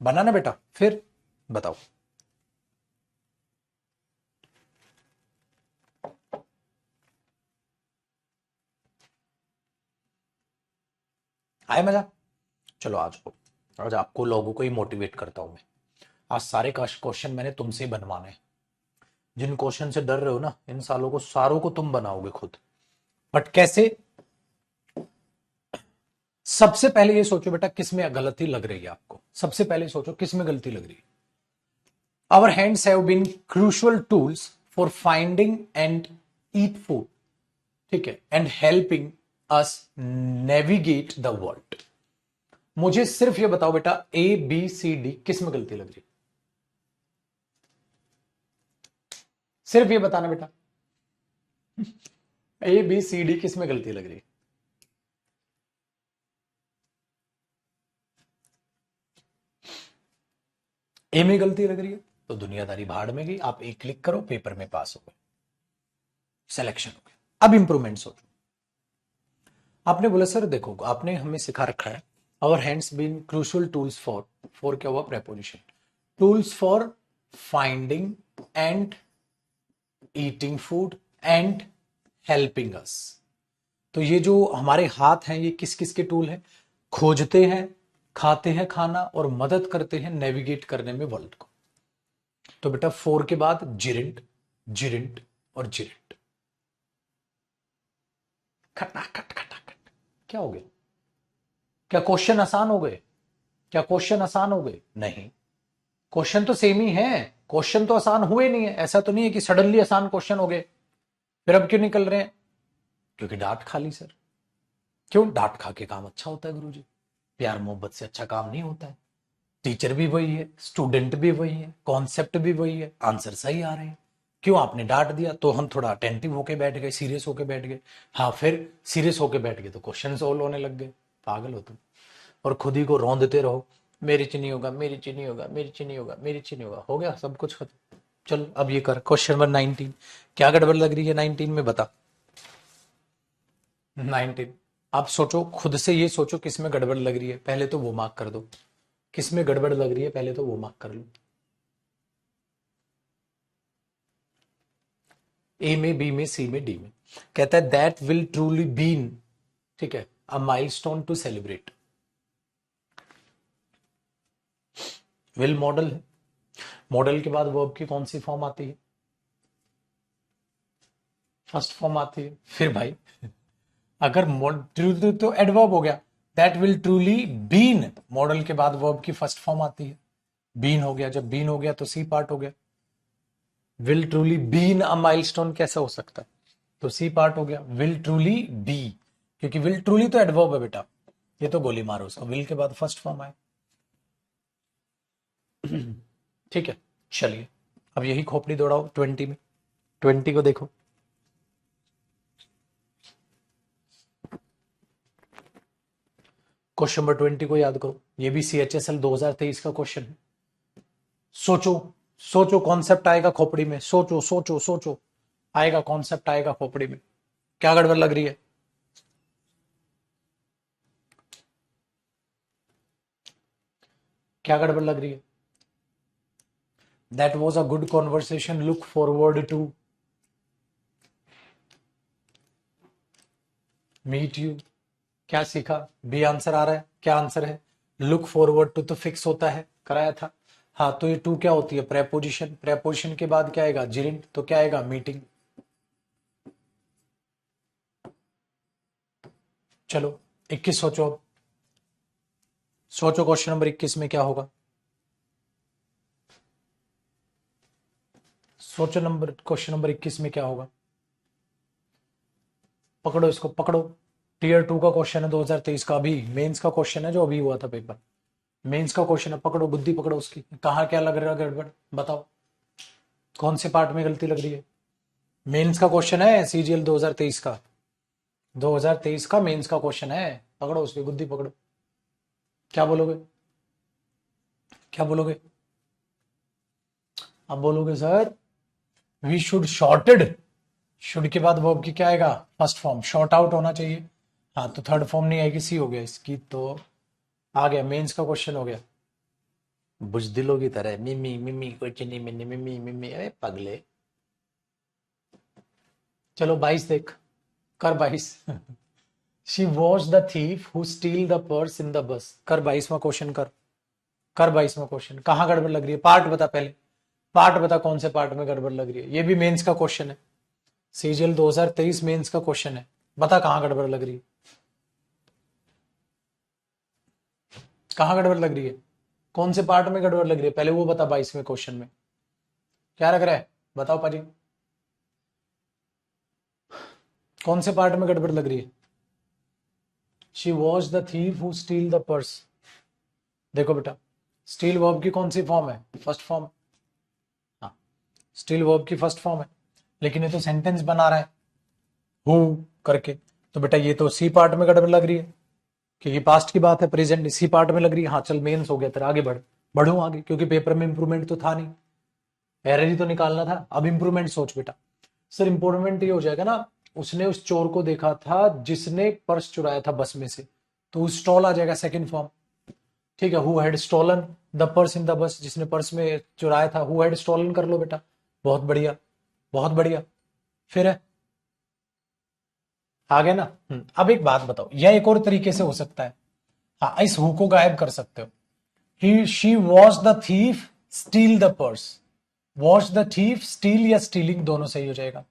बना ना बेटा? फिर बताओ, आए मजा? चलो आज आपको लोगों को ही मोटिवेट करता हूं मैं। आज सारे क्वेश्चन मैंने तुमसे ही बनवाने हैं। जिन क्वेश्चन से डर रहे हो ना, इन सारों को तुम बनाओगे खुद। बट कैसे? सबसे पहले ये सोचो बेटा किसमें गलती लग रही है आपको। सबसे पहले सोचो किसमें गलती लग रही है। Our hands have been crucial tools for finding and eat food, ठीक है, and helping us navigate the world. मुझे सिर्फ ये बताओ बेटा, ए बी सी डी किस में गलती लग रही? सिर्फ ये बताना बेटा, ए बी सी डी किस में गलती लग रही? ए में गलती लग रही है तो दुनियादारी भाड़ में गई। आप एक क्लिक करो, पेपर में पास हो गए, सिलेक्शन हो गया। अब इंप्रूवमेंट सोचो। आपने बोला सर देखो, आपने हमें सिखा रखा है our hands been crucial tools for क्या हुआ? Preposition, tools for finding and eating food and helping us. तो ये जो हमारे हाथ हैं ये किस किस के टूल हैं? खोजते हैं, खाते हैं खाना, और मदद करते हैं नेविगेट करने में वर्ल्ड को। तो बेटा 4 के बाद जिरिंट, जिरिंट और जिरिंट, खटाखट खटाखट। क्या हो गया? क्या क्वेश्चन आसान हो गए? क्या क्वेश्चन आसान हो गए? नहीं, क्वेश्चन तो सेम ही है, क्वेश्चन तो आसान हुए नहीं है। ऐसा तो नहीं है कि सडनली आसान क्वेश्चन हो गए। फिर अब क्यों निकल रहे हैं? क्योंकि डांट खा ली सर। क्यों? डांट खा के काम अच्छा होता है गुरुजी, प्यार मोहब्बत से अच्छा काम नहीं होता है। टीचर भी वही है, स्टूडेंट भी वही है, कॉन्सेप्ट भी वही है, आंसर सही आ रहे हैं। क्यों? आपने डांट दिया तो हम थोड़ा अटेंटिव होके बैठ गए, सीरियस होके बैठ गए। हाँ, फिर सीरियस होके बैठ गए तो क्वेश्चन सोल्व होने लग गए। पागल हो तुम। और खुद ही को रौंदते रहो, मेरी ची नहीं होगा, मेरी ची नहीं होगा, मेरी ची नहीं होगा, मेरी ची नहीं होगा। हो गया सब कुछ खत्म। चल अब ये कर क्वेश्चन नंबर 19। क्या गड़बड़ लग रही है 19 में? बता। 19। आप सोचो, खुद से ये सोचो किस में गड़बड़ लग रही है, पहले तो वो मार्क कर दो। किस में गड़बड़ लग रही है पहले तो वो मार्क कर लो। ए में, बी में, सी में, डी में। कहता है दैट विल ट्रूली बीन, ठीक है, a milestone to celebrate. Will model है, मॉडल के बाद वर्ब की कौन सी फॉर्म आती है? फर्स्ट फॉर्म आती है। फिर भाई अगर ट्रू तो एडवर्ब हो गया, that will truly been, model के बाद वर्ब की फर्स्ट फॉर्म आती है, बीन हो गया। जब बीन हो गया तो सी पार्ट हो गया। Will truly been a milestone कैसे हो सकता है? तो सी पार्ट हो गया, विल ट्रूली बी, क्योंकि विल ट्रूली तो एडवर्ब है बेटा, ये तो गोली मारो उसको, विल के बाद फर्स्ट फॉर्म आए। ठीक है, चलिए अब यही खोपड़ी दौड़ाओ 20 में। 20 को देखो, क्वेश्चन नंबर 20 को याद करो, ये भी CHSL 2023 का क्वेश्चन है। सोचो, सोचो कॉन्सेप्ट आएगा खोपड़ी में, सोचो सोचो सोचो, आएगा कॉन्सेप्ट आएगा खोपड़ी में। क्या गड़बड़ लग रही है? क्या गड़बड़ लग रही है? That was a good conversation, look forward to meet you. क्या सीखा? बी आंसर आ रहा है। क्या आंसर है? लुक फॉरवर्ड टू तो फिक्स होता है, कराया था। हाँ, तो ये टू क्या होती है? प्रेपोजिशन। प्रेपोजिशन के बाद क्या आएगा? जिरेंट, तो क्या आएगा? मीटिंग। चलो 21 सोचो अब, सोचो क्वेश्चन नंबर 21 में क्या होगा। सोचो क्वेश्चन नंबर 21 में क्या होगा। पकड़ो इसको, पकड़ो। टीयर 2 का क्वेश्चन है 2023 का, अभी मेंस का क्वेश्चन है जो अभी हुआ था पेपर। मेंस का क्वेश्चन है, पकड़ो बुद्धि, पकड़ो उसकी। कहाँ क्या लग रहा है गड़बड़, बताओ कौन से पार्ट में गलती लग रही है। मेंस का क्वेश्चन है CGL 2023 का, 2023 का मेंस का क्वेश्चन है, पकड़ो उसकी बुद्धि, पकड़ो। क्या बोलोगे? क्या बोलोगे? अब बोलोगे sir we should shorted, should के बाद वर्ब की क्या आएगा? फर्स्ट फॉर्म, शॉर्ट आउट होना चाहिए। हाँ, तो थर्ड फॉर्म नहीं आएगी, सी हो गया इसकी, तो आ गया मेंस का क्वेश्चन हो गया। बुजदिलों की तरह मिमी मिमी क्वेश्चन नहीं, मिमी मिमी मिमी, अरे पगले। चलो 22 देख, कर 22। She was the thief who steel the purse in the bus. कर 22वां क्वेश्चन कर, कर 22वां क्वेश्चन। कहाँ गड़बड़ लग रही है? पार्ट बता पहले, पार्ट बता कौन से पार्ट में गड़बड़ लग रही है। ये भी मेंस का क्वेश्चन है, CGL 2023 मेंस का क्वेश्चन है, बता कहाँ गड़बड़ लग रही है, कहाँ गड़बड़ लग रही है, कौन से पार्ट में गड़बड़ लग रही है, पहले वो बता। 22वें क्वेश्चन में क्या लग रहा है, बताओ पाजी, कौन से पार्ट में गड़बड़ लग रही है। She was the thief who steel the purse. देखो बेटा, स्टील वर्ब की कौन सी फॉर्म है? First form. हाँ, स्टील वर्ब की फर्स्ट फॉर्म है, लेकिन ये तो सेंटेंस बना रहा है हु करके, तो बेटा ये तो सी पार्ट में गड़बड़ लग रही है, क्योंकि पास्ट की बात है, प्रेजेंट सी पार्ट में लग रही है। हाँ चल, मेंस हो गया तेरा, आगे बढ़, बढ़ू आगे, क्योंकि पेपर में इंप्रूवमेंट तो था नहीं, एरर ही तो निकालना था। अब इंप्रूवमेंट सोच बेटा। सर इंप्रूवमेंट ये हो जाएगा ना, उसने उस चोर को देखा था जिसने पर्स चुराया था बस में से, तो स्टॉल आ जाएगा सेकंड फॉर्म। ठीक है, who had stolen the purse in the bus, जिसने पर्स में चुराया था, हु हैड स्टॉलन कर लो बेटा। बहुत बढ़िया, बहुत बढ़िया। फिर है, आ गया ना। अब एक बात बताओ, यह एक और तरीके से हो सकता है। हाँ, इस हु को गायब कर सकते हो। He she was the thief steal the purse, watch the thief, steal या स्टीलिंग दोनों सही हो जाएगा।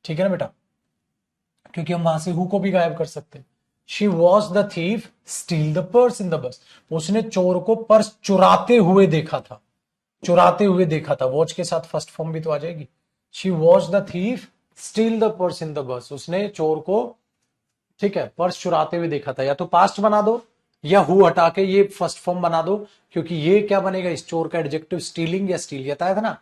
ठीक है ना बेटा, क्योंकि हम वहां से हु को भी गायब कर सकते हैं। She was the thief steal the purse in the bus, उसने चोर को पर्स चुराते हुए देखा था, चुराते हुए देखा था। वॉच के साथ फर्स्ट फॉर्म भी तो आ जाएगी। She was the thief steal the purse in the bus, उसने चोर को, ठीक है, पर्स चुराते हुए देखा था। या तो पास्ट बना दो या हु हटा के ये फर्स्ट फॉर्म बना दो, क्योंकि ये क्या बनेगा, इस चोर का एडजेक्टिव स्टीलिंग या स्टील, ये था ना।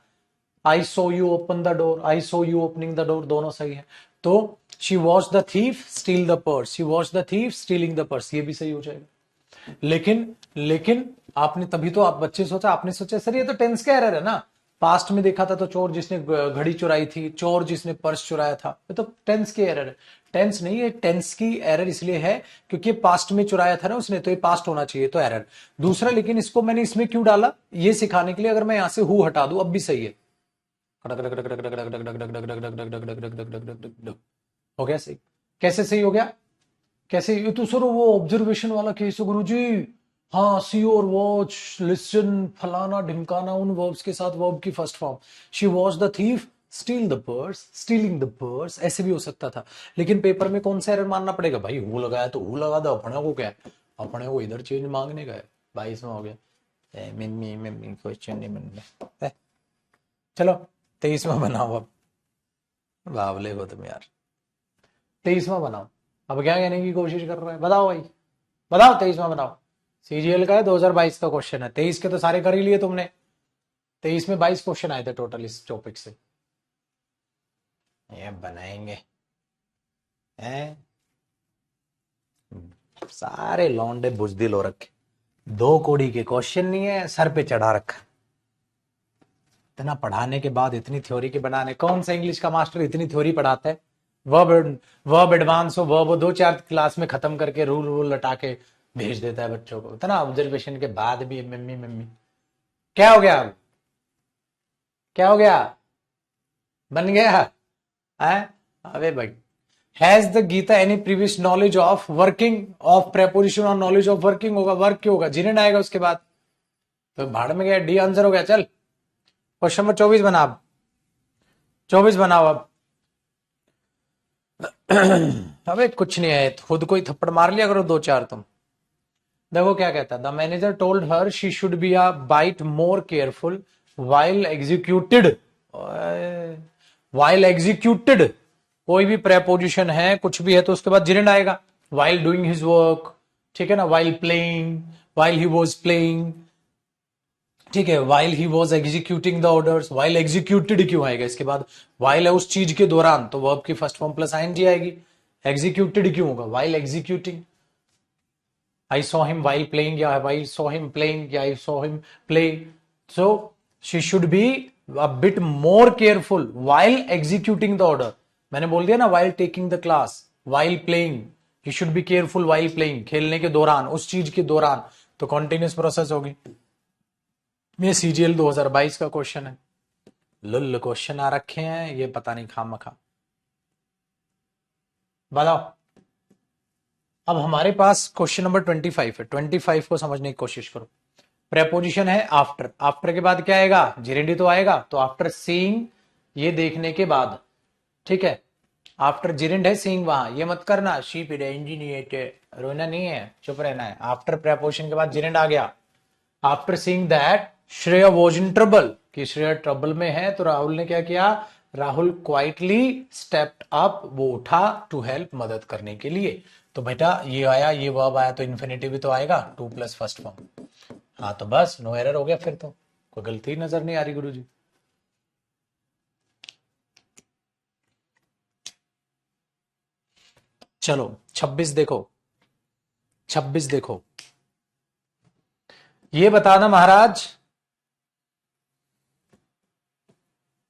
I saw you open the door, I saw you opening the door, दोनों सही है। तो she was the thief steal the purse, she was the thief stealing the purse, ये भी सही हो जाएगा। लेकिन लेकिन आपने तभी तो, आप बच्चे सोचा, आपने सोचा सर ये तो टेंस का एरर है ना, पास्ट में देखा था तो चोर जिसने घड़ी चुराई थी, चोर जिसने पर्स चुराया था, ये तो टेंस की एरर है। टेंस नहीं है, टेंस की एरर इसलिए है क्योंकि पास्ट में चुराया था ना उसने, तो ये पास्ट होना चाहिए, तो एरर। दूसरा, लेकिन इसको मैंने इसमें क्यों डाला, ये सिखाने के लिए, अगर मैं यहां से हु हटा दूं अब भी सही है। हो गया सही। कैसे सही हो गया, कैसे? ये तो सर वो ऑब्जर्वेशन वाला केस है गुरुजी। हाँ, सी और वॉच, लिसन, फलाना ढिमकाना, उन वर्ब्स के साथ वर्ब की first form. She watch the thief, steal the purse, stealing the purse, ऐसे भी हो सकता था। लेकिन पेपर में कौन सा एरर मानना पड़ेगा भाई? हु लगाया तो हु लगा दो, अपने को क्या है, अपने को इधर चेंज मांगने का है। 22 में हो गया। मम्मी मम्मी क्वेश्चन नहीं बनने। चलो 23वां बनाओ अब। बावले हो तुम यार। 23वां बनाओ। अब क्या कहने की कोशिश कर रहे हैं, बताओ भाई, बताओ 23वां बनाओ। सीजीएल का है, 2022 का क्वेश्चन है। 23 के तो सारे कर ही लिए तुमने। 23 में 22 क्वेश्चन आए थे टोटल इस टॉपिक से। ये बनाएंगे हैं, सारे लौंडे बुजदिल हो रखे। 2 कौड़ी के क्वेश्चन नहीं है, सर पे चढ़ा रखा। इतना पढ़ाने के बाद इतनी थ्योरी के बनाने, कौन सा इंग्लिश का मास्टर इतनी थ्योरी पढ़ाता है? वर्ब वर्ब एडवांस हो, वर्ब 2-4 क्लास में खत्म करके रूल रूल लटा के भेज देता है बच्चों को। इतना ऑब्जर्वेशन के बाद भी मम्मी मम्मी। क्या हो गया अब, क्या हो गया, बन गया है? अबे भाई, has the Geeta any previous knowledge of working of preposition और नॉलेज ऑफ वर्किंग होगा, वर्क क्यों होगा, जिरेंड आएगा उसके बाद, तो भाड़ में गया, डी आंसर हो गया। चल क्वेश्चन नंबर 24 बना, अब 24 बनाओ अब। अबे कुछ नहीं है, खुद को ही थप्पड़ मार लिया करो 2-4 तुम। देखो क्या कहता है, the manager told her she should be a bite more careful while executed. While executed, कोई भी प्रेपोजिशन है, कुछ भी है, तो उसके बाद जिरेंड आएगा। वाइल डूइंग हिज वर्क, ठीक है ना, while playing, while he was playing, ठीक है, while he was executing the orders. While executed क्यों आएगा इसके बाद? वाइल है उस चीज के दौरान, तो वर्ब की फर्स्ट फॉर्म प्लस आईएनजी आएगी। एग्जीक्यूटेड क्यों होगा? While executing. I saw him while playing, या I saw him playing, या I saw him play. So she should be a bit more careful while executing the order. मैंने बोल दिया ना, while taking the class, while playing, he should be careful while playing, खेलने के दौरान, उस चीज के दौरान, तो कंटिन्यूस प्रोसेस होगी। ये सीजीएल 2022 का क्वेश्चन है। लुल क्वेश्चन आ रखे हैं, ये पता नहीं खामखा। बताओ, अब हमारे पास क्वेश्चन नंबर 25 है। 25 को समझने की कोशिश करो। प्रेपोजिशन है आफ्टर, आफ्टर के बाद क्या आएगा? जिरेंडी तो आएगा, तो आफ्टर सीइंग, ये देखने के बाद, ठीक है, आफ्टर जिरेंड है, सीइंग वहां, ये मत करना शीप इंजीनियर, रोना नहीं है, चुप रहना है। आफ्टर प्रेपोजिशन के बाद जिरेंड आ गया। After seeing that Shreya was in trouble, कि श्रेया ट्रबल में है, तो राहुल ने क्या किया? राहुल क्वाइटली स्टेप्ड अप, वो उठा, टू हेल्प, मदद करने के लिए। तो बेटा ये आया, ये वर्ब आया, तो इन्फिनिटिव भी तो आएगा, 2 प्लस फर्स्ट फॉर्म। हाँ तो बस नो एरर हो गया, फिर तो कोई गलती नजर नहीं आ रही गुरुजी। चलो 26 देखो, 26 देखो, ये बताना महाराज,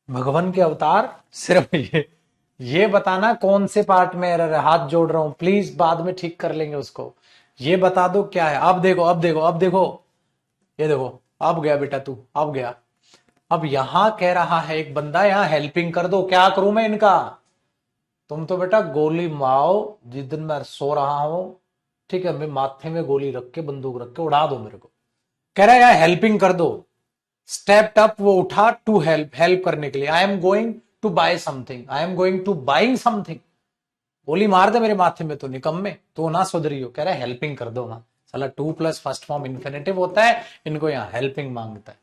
भगवान के अवतार, सिर्फ ये बताना कौन से पार्ट में एरर है। हाथ जोड़ रहा हूं प्लीज, बाद में ठीक कर लेंगे उसको। ये बता दो क्या है। अब देखो, अब देखो, अब देखो, ये देखो, अब गया बेटा तू, अब गया। अब यहां कह रहा है एक बंदा, यहां हेल्पिंग कर दो, क्या करूं मैं इनका? तुम तो बेटा गोली मारो, जिस दिन मैं सो रहा हूं, ठीक है, मैं माथे में गोली रख के, बंदूक रख के उड़ा दो मेरे को। कह रहा है यार हेल्पिंग कर दो, स्टेप्ड अप, वो उठा, टू हेल्प, हेल्प करने के लिए। I am going to buy something, I am going to buying something. गोली मार दे मेरे माथे में, तो निकम्मे, तो ना सुधरी हो। कह रहा है हेल्पिंग कर दो ना, साला 2 प्लस फर्स्ट फॉर्म इन्फिनेटिव होता है, इनको यहां हेल्पिंग मांगता है।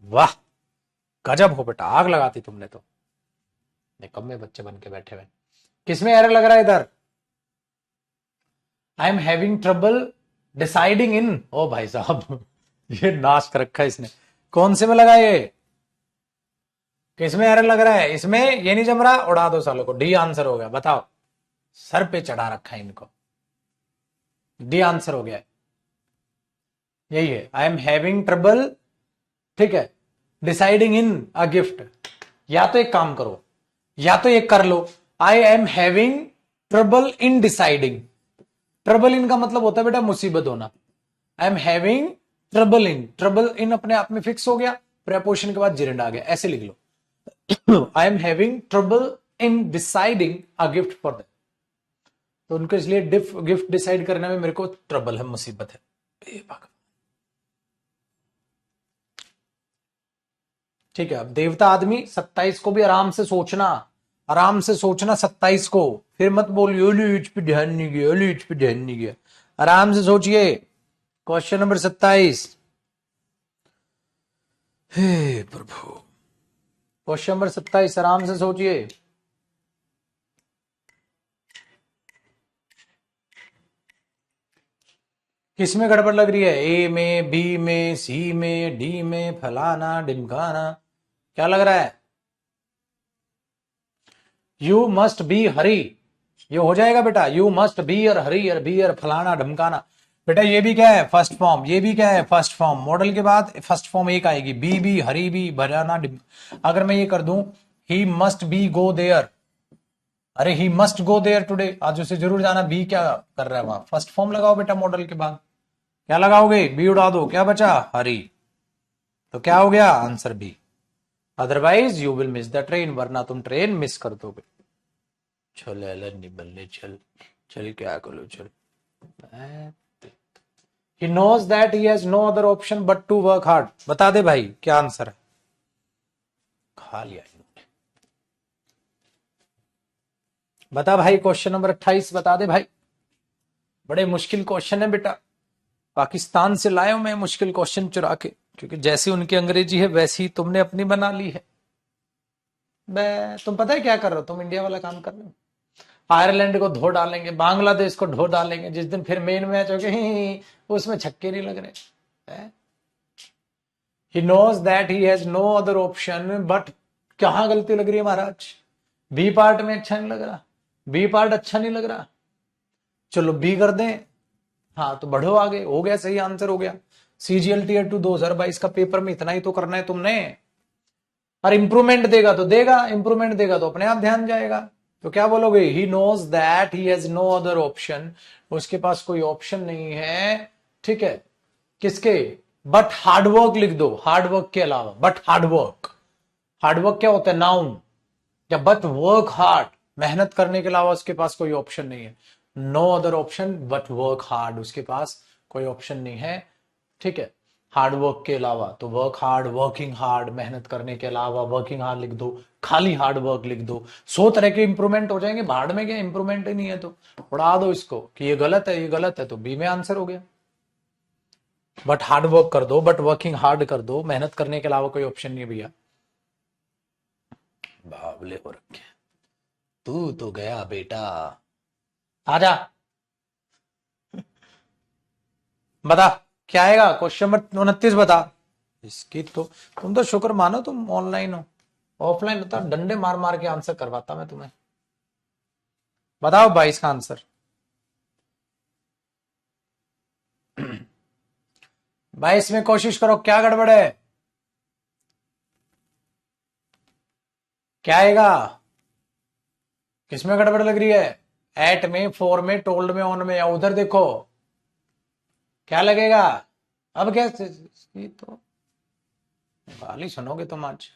वाह, गजब हो बेटा, आग लगाती तुमने तो। निकम्मे बच्चे बन के बैठे हुए। किसमें एरर लग रहा है इधर? I am having trouble deciding in, ओ भाई साहब ये नाश कर रखा है इसने। कौन से में लगा ये? किसमें एरर लग रहा है? इसमें ये नहीं जम रहा, उड़ा दो सालों को। डी आंसर हो गया, बताओ, सर पे चढ़ा रखा है इनको। डी आंसर हो गया, यही है, आई एम हैविंग ट्रबल, ठीक है, डिसाइडिंग इन अ गिफ्ट, या तो एक काम करो, या तो एक कर लो, I am having trouble in deciding. Trouble in का मतलब होता है बेटा मुसीबत होना। I am having trouble in, trouble in अपने आप में फिक्स हो गया, प्रेपोजिशन के बाद जिरेंड आ गया, ऐसे लिख लो। I am having trouble in deciding a gift for them. तो उनको इसलिए गिफ्ट डिसाइड करने में मेरे को ट्रबल है, मुसीबत है। ठीक है, अब देवता आदमी 27 को भी आराम से सोचना, आराम से सोचना 27 को, फिर मत बोलिए लीच पे ध्यान नहीं गया, लीच पे ध्यान नहीं गया। आराम से सोचिए। Question number 27। हे प्रभु, क्वेश्चन नंबर 27, आराम से सोचिए। किसमें गड़बड़ लग रही है? ए में, बी में, सी में, डी में, फलाना ढिमकाना, क्या लग रहा है? यू मस्ट बी हरी, ये हो जाएगा बेटा, यू मस्ट बी और हरी और बी और फलाना ढमकाना। बेटा ये भी क्या है? First form. ये भी क्या है? First form. मॉडल के बाद फर्स्ट फॉर्म एक आएगी, बी बी, हरी बी, भराना ढिम। अगर मैं ये कर दूं, he must be go there, अरे he must go there today, आज उसे जरूर जाना, बी क्या कर रहा है वहां? फर्स्ट फॉर्म लगाओ बेटा मॉडल के बाद। क्या लगाओगे? बी उड़ा दो, क्या बचा? हरी। तो क्या हो गया? Answer B. Otherwise you will miss the train, वरना तुम ट्रेन मिस कर दोगे। चल एलन निबलने चल, चल क्या करो चल। He knows that he has no other option but to work hard। बता दे भाई क्या आंसर है? खा लिया इन्होंने। बता भाई, क्वेश्चन नंबर 28 बता दे भाई। बड़े मुश्किल क्वेश्चन है बेटा, पाकिस्तान से लाए हूं मैं मुश्किल क्वेश्चन चुरा के, क्योंकि जैसी उनकी अंग्रेजी है वैसी ही तुमने अपनी बना ली है। तुम पता है क्या कर रहे हो? तुम इंडिया वाला काम कर रहे हो। आयरलैंड को धो डालेंगे, बांग्लादेश को धो डालेंगे, जिस दिन फिर मेन मैच हो गया उसमें छक्के नहीं लग रहे। He knows that he has no other option, but कहां गलती लग रही है महाराज? बी पार्ट में अच्छा नहीं लग रहा, बी पार्ट अच्छा नहीं लग रहा, चलो बी कर दें। हाँ तो बढ़ो आगे, हो गया, सही आंसर हो गया। सीजीएल टीयर 2 2022 का पेपर में इतना ही तो करना है तुमने। और इंप्रूवमेंट देगा तो देगा, इंप्रूवमेंट देगा तो अपने आप ध्यान जाएगा। तो क्या बोलोगे? He knows that he has no other option, उसके पास कोई ऑप्शन नहीं है। ठीक है, किसके? बट हार्डवर्क लिख दो, हार्डवर्क के अलावा, बट हार्डवर्क। हार्डवर्क क्या होता है? नाउन। या बट वर्क हार्ड, मेहनत करने के अलावा उसके पास कोई ऑप्शन नहीं है। No other option but work hard, उसके पास कोई ऑप्शन नहीं है। ठीक है, हार्ड वर्क के अलावा, तो वर्क हार्ड, वर्किंग हार्ड, मेहनत करने के अलावा वर्किंग हार्ड लिख दो, खाली हार्ड वर्क लिख दो। 100 तरह के इंप्रूवमेंट हो जाएंगे, भाड़ में क्या इंप्रूवमेंट ही नहीं है तो उड़ा दो इसको कि ये गलत है, ये गलत है, तो बी में आंसर हो गया। बट हार्ड वर्क कर दो, बट वर्किंग हार्ड कर दो, मेहनत करने के अलावा कोई ऑप्शन नहीं है भैया। बावले हो रखे, तू तो गया बेटा, आजा। बता क्या आएगा? क्वेश्चन नंबर 29 बता। इसकी तो तुम तो शुक्र मानो तुम ऑनलाइन हो, ऑफलाइन होता डंडे मार मार के आंसर करवाता मैं तुम्हें। बताओ 22 का आंसर। 22 में कोशिश करो, क्या गड़बड़ है? क्या आएगा? किसमें गड़बड़ लग रही है? एट में, फोर में, टोल्ड में, ऑन में, या उधर देखो क्या लगेगा? अब क्या? ये तो गाली सुनोगे तुम आज।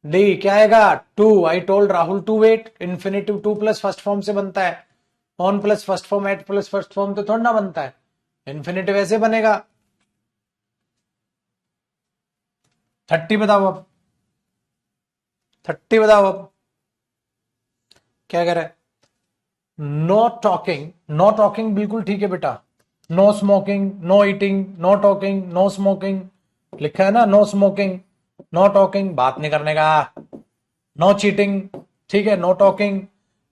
डी क्या आएगा? To. I told Rahul to wait, infinitive to plus first form से बनता है, on plus first form, at plus first form तो थोड़ा ना बनता है, इन्फिनेटिव ऐसे बनेगा। 30 बताओ अब, 30 बताओ अब क्या कह रहा है? नो टॉकिंग, नो टॉकिंग बिल्कुल ठीक है बेटा। No smoking, no eating, no talking, no smoking, लिखा है ना, नो स्मोकिंग, नो टॉकिंग, बात नहीं करने का, नो चीटिंग, ठीक है, नो टॉकिंग।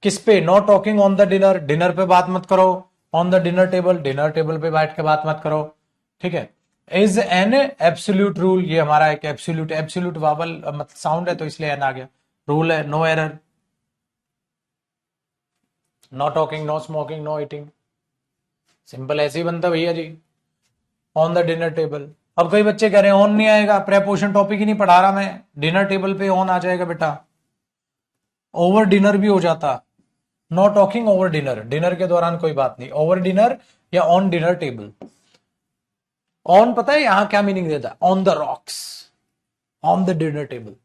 किस पे? Know talking on the dinner, dinner पे बात मत करो, on the dinner table, dinner table पे बैठ के बात मत करो। ठीक है, इज एन एब्सोल्यूट रूल, ये हमारा एक एब्सोल्यूट, एब्सोल्यूट वावल मतलब साउंड है तो इसलिए एन आ गया। रूल है, no error, no talking, no smoking, no eating, simple ऐसे ही बनता भैया जी। ऑन द डिनर टेबल, अब कई बच्चे कह रहे हैं ऑन नहीं आएगा, प्रेपोजिशन टॉपिक ही नहीं पढ़ा रहा मैं, डिनर टेबल पे ऑन आ जाएगा बेटा, ओवर डिनर भी हो जाता। Not talking over dinner, dinner के दौरान कोई बात नहीं, ओवर डिनर या ऑन डिनर टेबल। ऑन पता है यहां क्या मीनिंग देता है, on the rocks, on the dinner table.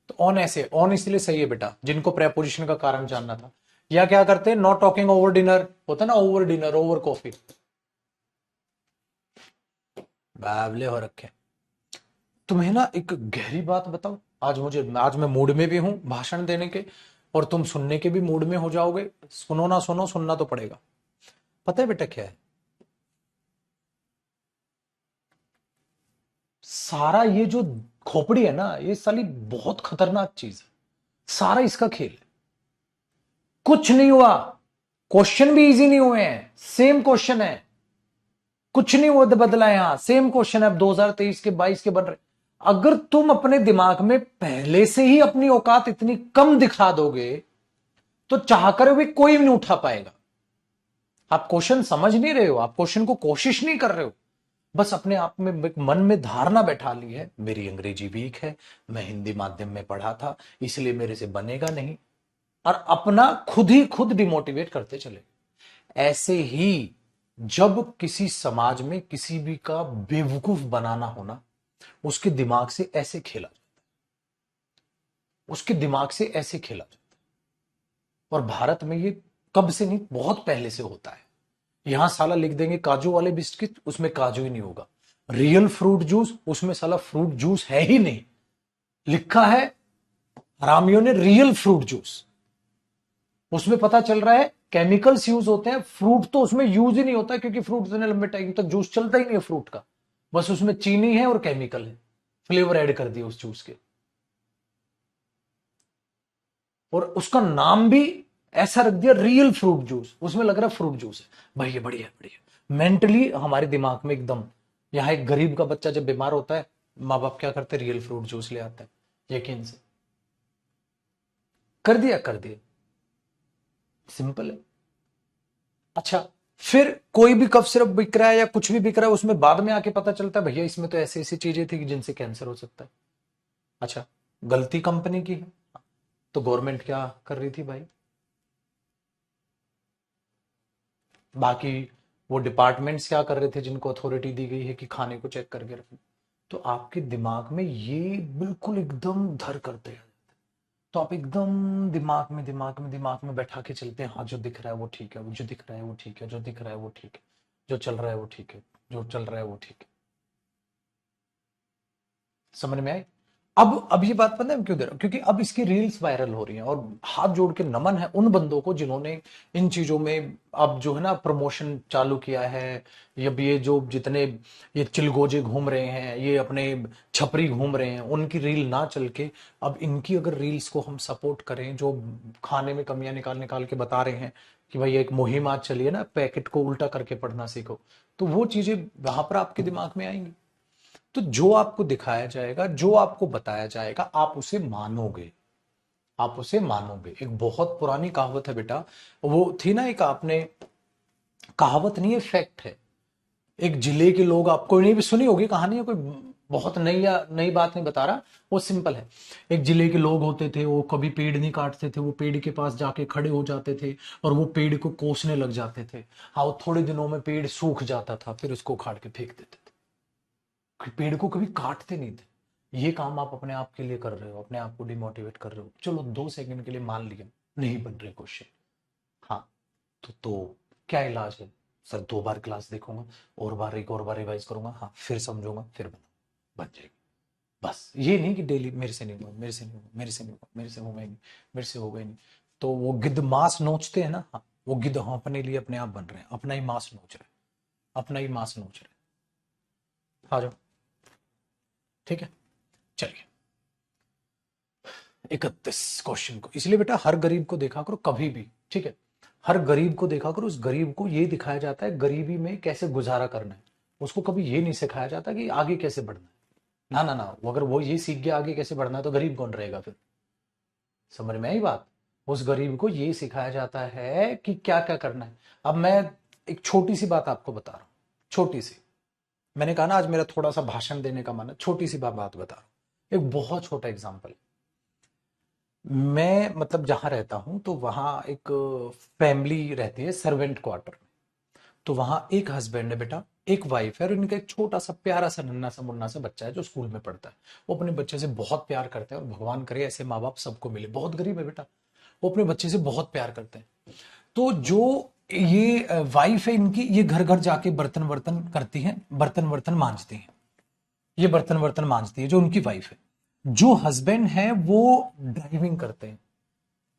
तो ऑन ऐसे, ऑन इसलिए सही है बेटा जिनको प्रेपोजिशन का कारण जानना था। या क्या करते हैं, नॉट टॉकिंग ओवर डिनर होता है ना, ओवर डिनर ओवर कॉफी, बावले हो रखे। तुम्हें ना एक गहरी बात बताओ, आज मैं मूड में भी हूं भाषण देने के, और तुम सुनने के भी मूड में हो जाओगे, सुनो ना सुनो, सुनना तो पड़ेगा। पता है बेटा क्या है, सारा ये जो खोपड़ी है ना, ये साली बहुत खतरनाक चीज है, सारा इसका खेल है। कुछ नहीं हुआ, क्वेश्चन भी इजी नहीं हुए हैं, सेम क्वेश्चन है, कुछ नहीं हुआ बदला है, यहां सेम क्वेश्चन है, अब 2023 के 22 के बन रहे। अगर तुम अपने दिमाग में पहले से ही अपनी औकात इतनी कम दिखा दोगे तो चाहकर भी कोई नहीं उठा पाएगा। आप क्वेश्चन समझ नहीं रहे हो, आप क्वेश्चन को कोशिश नहीं कर रहे हो, बस अपने आप में मन में धारणा बैठा ली है, मेरी अंग्रेजी वीक है, मैं हिंदी माध्यम में पढ़ा था इसलिए मेरे से बनेगा नहीं, और अपना खुद ही खुद डिमोटिवेट करते चले। ऐसे ही जब किसी समाज में किसी भी का बेवकूफ बनाना होना, उसके दिमाग से ऐसे खेला जाता है, उसके दिमाग से ऐसे खेला जाता है। और भारत में ये कब से नहीं, बहुत पहले से होता है। यहां साला लिख देंगे काजू वाले बिस्किट, उसमें काजू ही नहीं होगा। रियल फ्रूट जूस, उसमें साला फ्रूट जूस है ही नहीं, लिखा है हरामियों ने रियल फ्रूट जूस, उसमें पता चल रहा है केमिकल्स यूज होते हैं, फ्रूट तो उसमें यूज ही नहीं होता क्योंकि फ्रूट इतने लंबे टाइम तक जूस चलता ही नहीं है फ्रूट का, बस उसमें चीनी है और केमिकल है, फ्लेवर ऐड कर दिए उस जूस के, और उसका नाम भी ऐसा रख दिया रियल फ्रूट जूस, उसमें लग रहा है फ्रूट जूस है। भाई ये बढ़िया बढ़िया, मेंटली हमारे दिमाग में एकदम। यहां एक गरीब का बच्चा जब बीमार होता है, माँ बाप क्या करते हैं, रियल फ्रूट जूस ले आता है, यकीन से कर दिया कर दिया, सिंपल है। अच्छा, फिर कोई भी कफ सिरप बिक रहा है या कुछ भी बिक रहा है, उसमें बाद में आके पता चलता है भैया इसमें तो ऐसी ऐसी चीजें थी जिनसे कैंसर हो सकता है। अच्छा, गलती कंपनी की है, तो गवर्नमेंट क्या कर रही थी भाई, बाकी वो डिपार्टमेंट्स क्या कर रहे थे जिनको अथॉरिटी दी गई है कि खाने को चेक करके रखना। तो आपके दिमाग में ये बिल्कुल एकदम धर करते हैं, तो आप एकदम दिमाग में बैठा के चलते हैं, हाँ जो दिख रहा है वो ठीक है, वो जो दिख रहा है वो ठीक है, जो दिख रहा है वो ठीक है, जो चल रहा है वो ठीक है, जो चल रहा है वो ठीक है। समझ में आई? अब ये बात पता है क्यों दे रहा हूं, क्योंकि अब इसकी रील्स वायरल हो रही हैं, और हाथ जोड़ के नमन है उन बंदों को जिन्होंने इन चीजों में अब जो है ना प्रमोशन चालू किया है। अब ये जो जितने ये चिलगोजे घूम रहे हैं, ये अपने छपरी घूम रहे हैं, उनकी रील ना चल के अब इनकी अगर रील्स को हम सपोर्ट करें, जो खाने में कमियां निकाल निकाल के बता रहे हैं कि भाई एक मुहिम आज चली है ना, पैकेट को उल्टा करके पढ़ना सीखो, तो वो चीजें वहां पर आपके दिमाग में आएंगी। तो जो आपको दिखाया जाएगा, जो आपको बताया जाएगा, आप उसे मानोगे, आप उसे मानोगे। एक बहुत पुरानी कहावत है बेटा, वो थी ना एक, आपने, कहावत नहीं है फैक्ट है, एक जिले के लोग, आपको नहीं भी सुनी होगी कहानी, है कोई बहुत नई या नई बात नहीं बता रहा, वो सिंपल है। एक जिले के लोग होते थे, वो कभी पेड़ नहीं काटते थे, वो पेड़ के पास जाके खड़े हो जाते थे और वो पेड़ को कोसने लग जाते थे। हाँ, वो थोड़े दिनों में पेड़ सूख जाता था, फिर उसको उखाड़ के फेंक देते थे। पेड़ को कभी काटते नहीं थे। ये काम आप अपने आप के लिए कर रहे हो, अपने आप को डिमोटिवेट कर रहे हो। चलो 2 सेकंड के लिए मान लिया नहीं बन रहे क्वेश्चन, हाँ, तो क्या इलाज है, सर 2 बार क्लास देखूंगा, और बार एक और बार रिवाइज करूंगा, हाँ फिर समझूंगा, फिर बन जाएगी। बस ये नहीं कि डेली मेरे से नहीं हुआ, मेरे से नहीं हुआ, मेरे से नहीं हुआ, मेरे से होगा ही नहीं, मेरे से होगा ही नहीं। तो वो गिद्ध मांस नोचते हैं ना, हाँ, वो गिद्ध हम अपने लिए अपने आप बन रहे हैं, अपना ही मांस नोच रहे हैं, अपना ही मांस नोच रहे हैं। आ जाओ, ठीक है, चलिए 31 क्वेश्चन को, इसलिए बेटा हर गरीब को देखा करो कभी भी, ठीक है, हर गरीब को देखा करो, उस गरीब को ये दिखाया जाता है गरीबी में कैसे गुजारा करना है, उसको कभी ये नहीं सिखाया जाता कि आगे कैसे बढ़ना है। ना ना ना, वो अगर वो ये सीख गया आगे कैसे बढ़ना है तो गरीब कौन रहेगा फिर। समझ में आई बात? उस गरीब को ये सिखाया जाता है कि क्या क्या करना है। अब मैं एक छोटी सी बात आपको बता रहा हूं, छोटी सी, मैंने कहा ना आज मेरा थोड़ा सा भाषण देने का मन है, छोटी सी बात बता रहा हूं, एक बहुत छोटा एग्जांपल। मैं मतलब जहां रहता हूं तो वहां एक फैमिली रहती है सर्वेंट क्वार्टर में। तो वहां एक हस्बैंड है बेटा, एक वाइफ है, और इनका एक छोटा सा प्यारा सा नन्ना सा मुन्ना सा बच्चा है जो स्कूल में पढ़ता है। वो अपने बच्चे से बहुत प्यार करते हैं, और भगवान करे ऐसे माँ बाप सबको मिले। बहुत गरीब है बेटा, वो अपने बच्चे से बहुत प्यार करते हैं। तो जो ये वाइफ है इनकी, ये घर घर जाके बर्तन वर्तन करती है, बर्तन वर्तन मांजती है। ये बर्तन वर्तन मांजती है जो उनकी वाइफ है। जो हस्बैंड है वो ड्राइविंग करते हैं,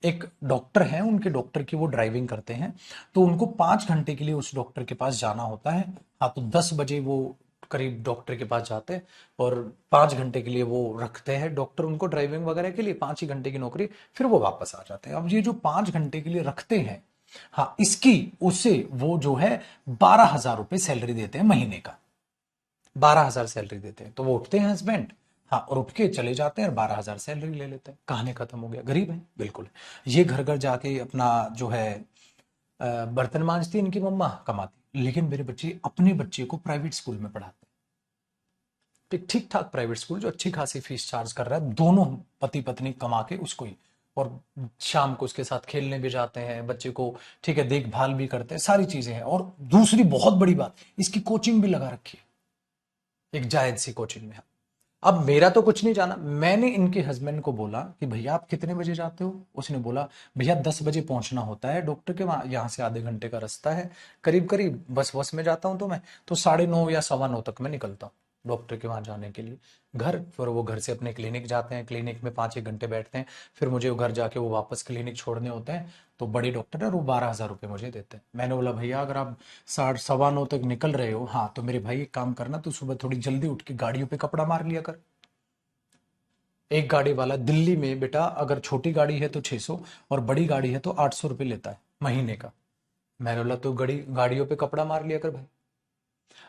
एक डॉक्टर है, उनके डॉक्टर की वो ड्राइविंग करते हैं। तो उनको 5 घंटे के लिए उस डॉक्टर के पास जाना होता है। हाँ, तो 10 बजे वो करीब डॉक्टर के पास जाते हैं, और 5 घंटे के लिए वो रखते हैं डॉक्टर उनको ड्राइविंग वगैरह के लिए, 5 ही घंटे की नौकरी। फिर वो वापस आ जाते हैं। अब ये जो 5 घंटे के लिए रखते हैं, हाँ, इसकी उसे वो जो है 12,000 रुपये सैलरी देते हैं महीने का। 12,000 सैलरी देते हैं। तो वो उठते हैं हस्बैंड, हाँ, और उठ के चले जाते हैं और 12,000 सैलरी ले लेते हैं। कहानी खत्म हो गया। गरीब है बिल्कुल। ये घर घर जाके अपना जो है बर्तन मांजती, इनकी मम्मा कमाती। लेकिन मेरे बच्चे अपने बच्चे को प्राइवेट स्कूल में पढ़ाते हैं, एक ठीक ठाक प्राइवेट स्कूल जो अच्छी खासी फीस चार्ज कर रहा है, दोनों पति पत्नी कमा के उसको ही। और शाम को उसके साथ खेलने भी जाते हैं, बच्चे को ठीक है देखभाल भी करते हैं, सारी चीजें हैं। और दूसरी बहुत बड़ी बात, इसकी कोचिंग भी लगा रखी है, एक जायज सी कोचिंग में। अब मेरा तो कुछ नहीं जाना। मैंने इनके हस्बैंड को बोला कि भैया आप कितने बजे जाते हो? उसने बोला भैया 10 बजे पहुंचना होता है डॉक्टर के वहां, यहाँ से आधे घंटे का रास्ता है, करीब करीब बस बस में जाता हूँ तो मैं तो 9:30 या 9:15 तक मैं निकलता हूँ डॉक्टर के वहां जाने के लिए घर। फिर वो घर से अपने क्लिनिक जाते हैं, क्लिनिक में 5 1 घंटे बैठते हैं। फिर मुझे वो घर जाके वो वापस क्लिनिक छोड़ने होते हैं। तो बड़ी डॉक्टर है, वो 12,000 रुपये मुझे देते हैं। मैंने बोला भैया अगर आप 8:15 तक निकल रहे हो, हाँ, तो मेरे भाई एक काम करना, तो सुबह थोड़ी जल्दी उठ के गाड़ियों पे कपड़ा मार लिया कर। एक गाड़ी वाला दिल्ली में बेटा, अगर छोटी गाड़ी है तो 600, और बड़ी गाड़ी है तो 800 रुपये लेता है महीने का। मैंने बोला तो गाड़ियों पे कपड़ा मार लिया कर भाई।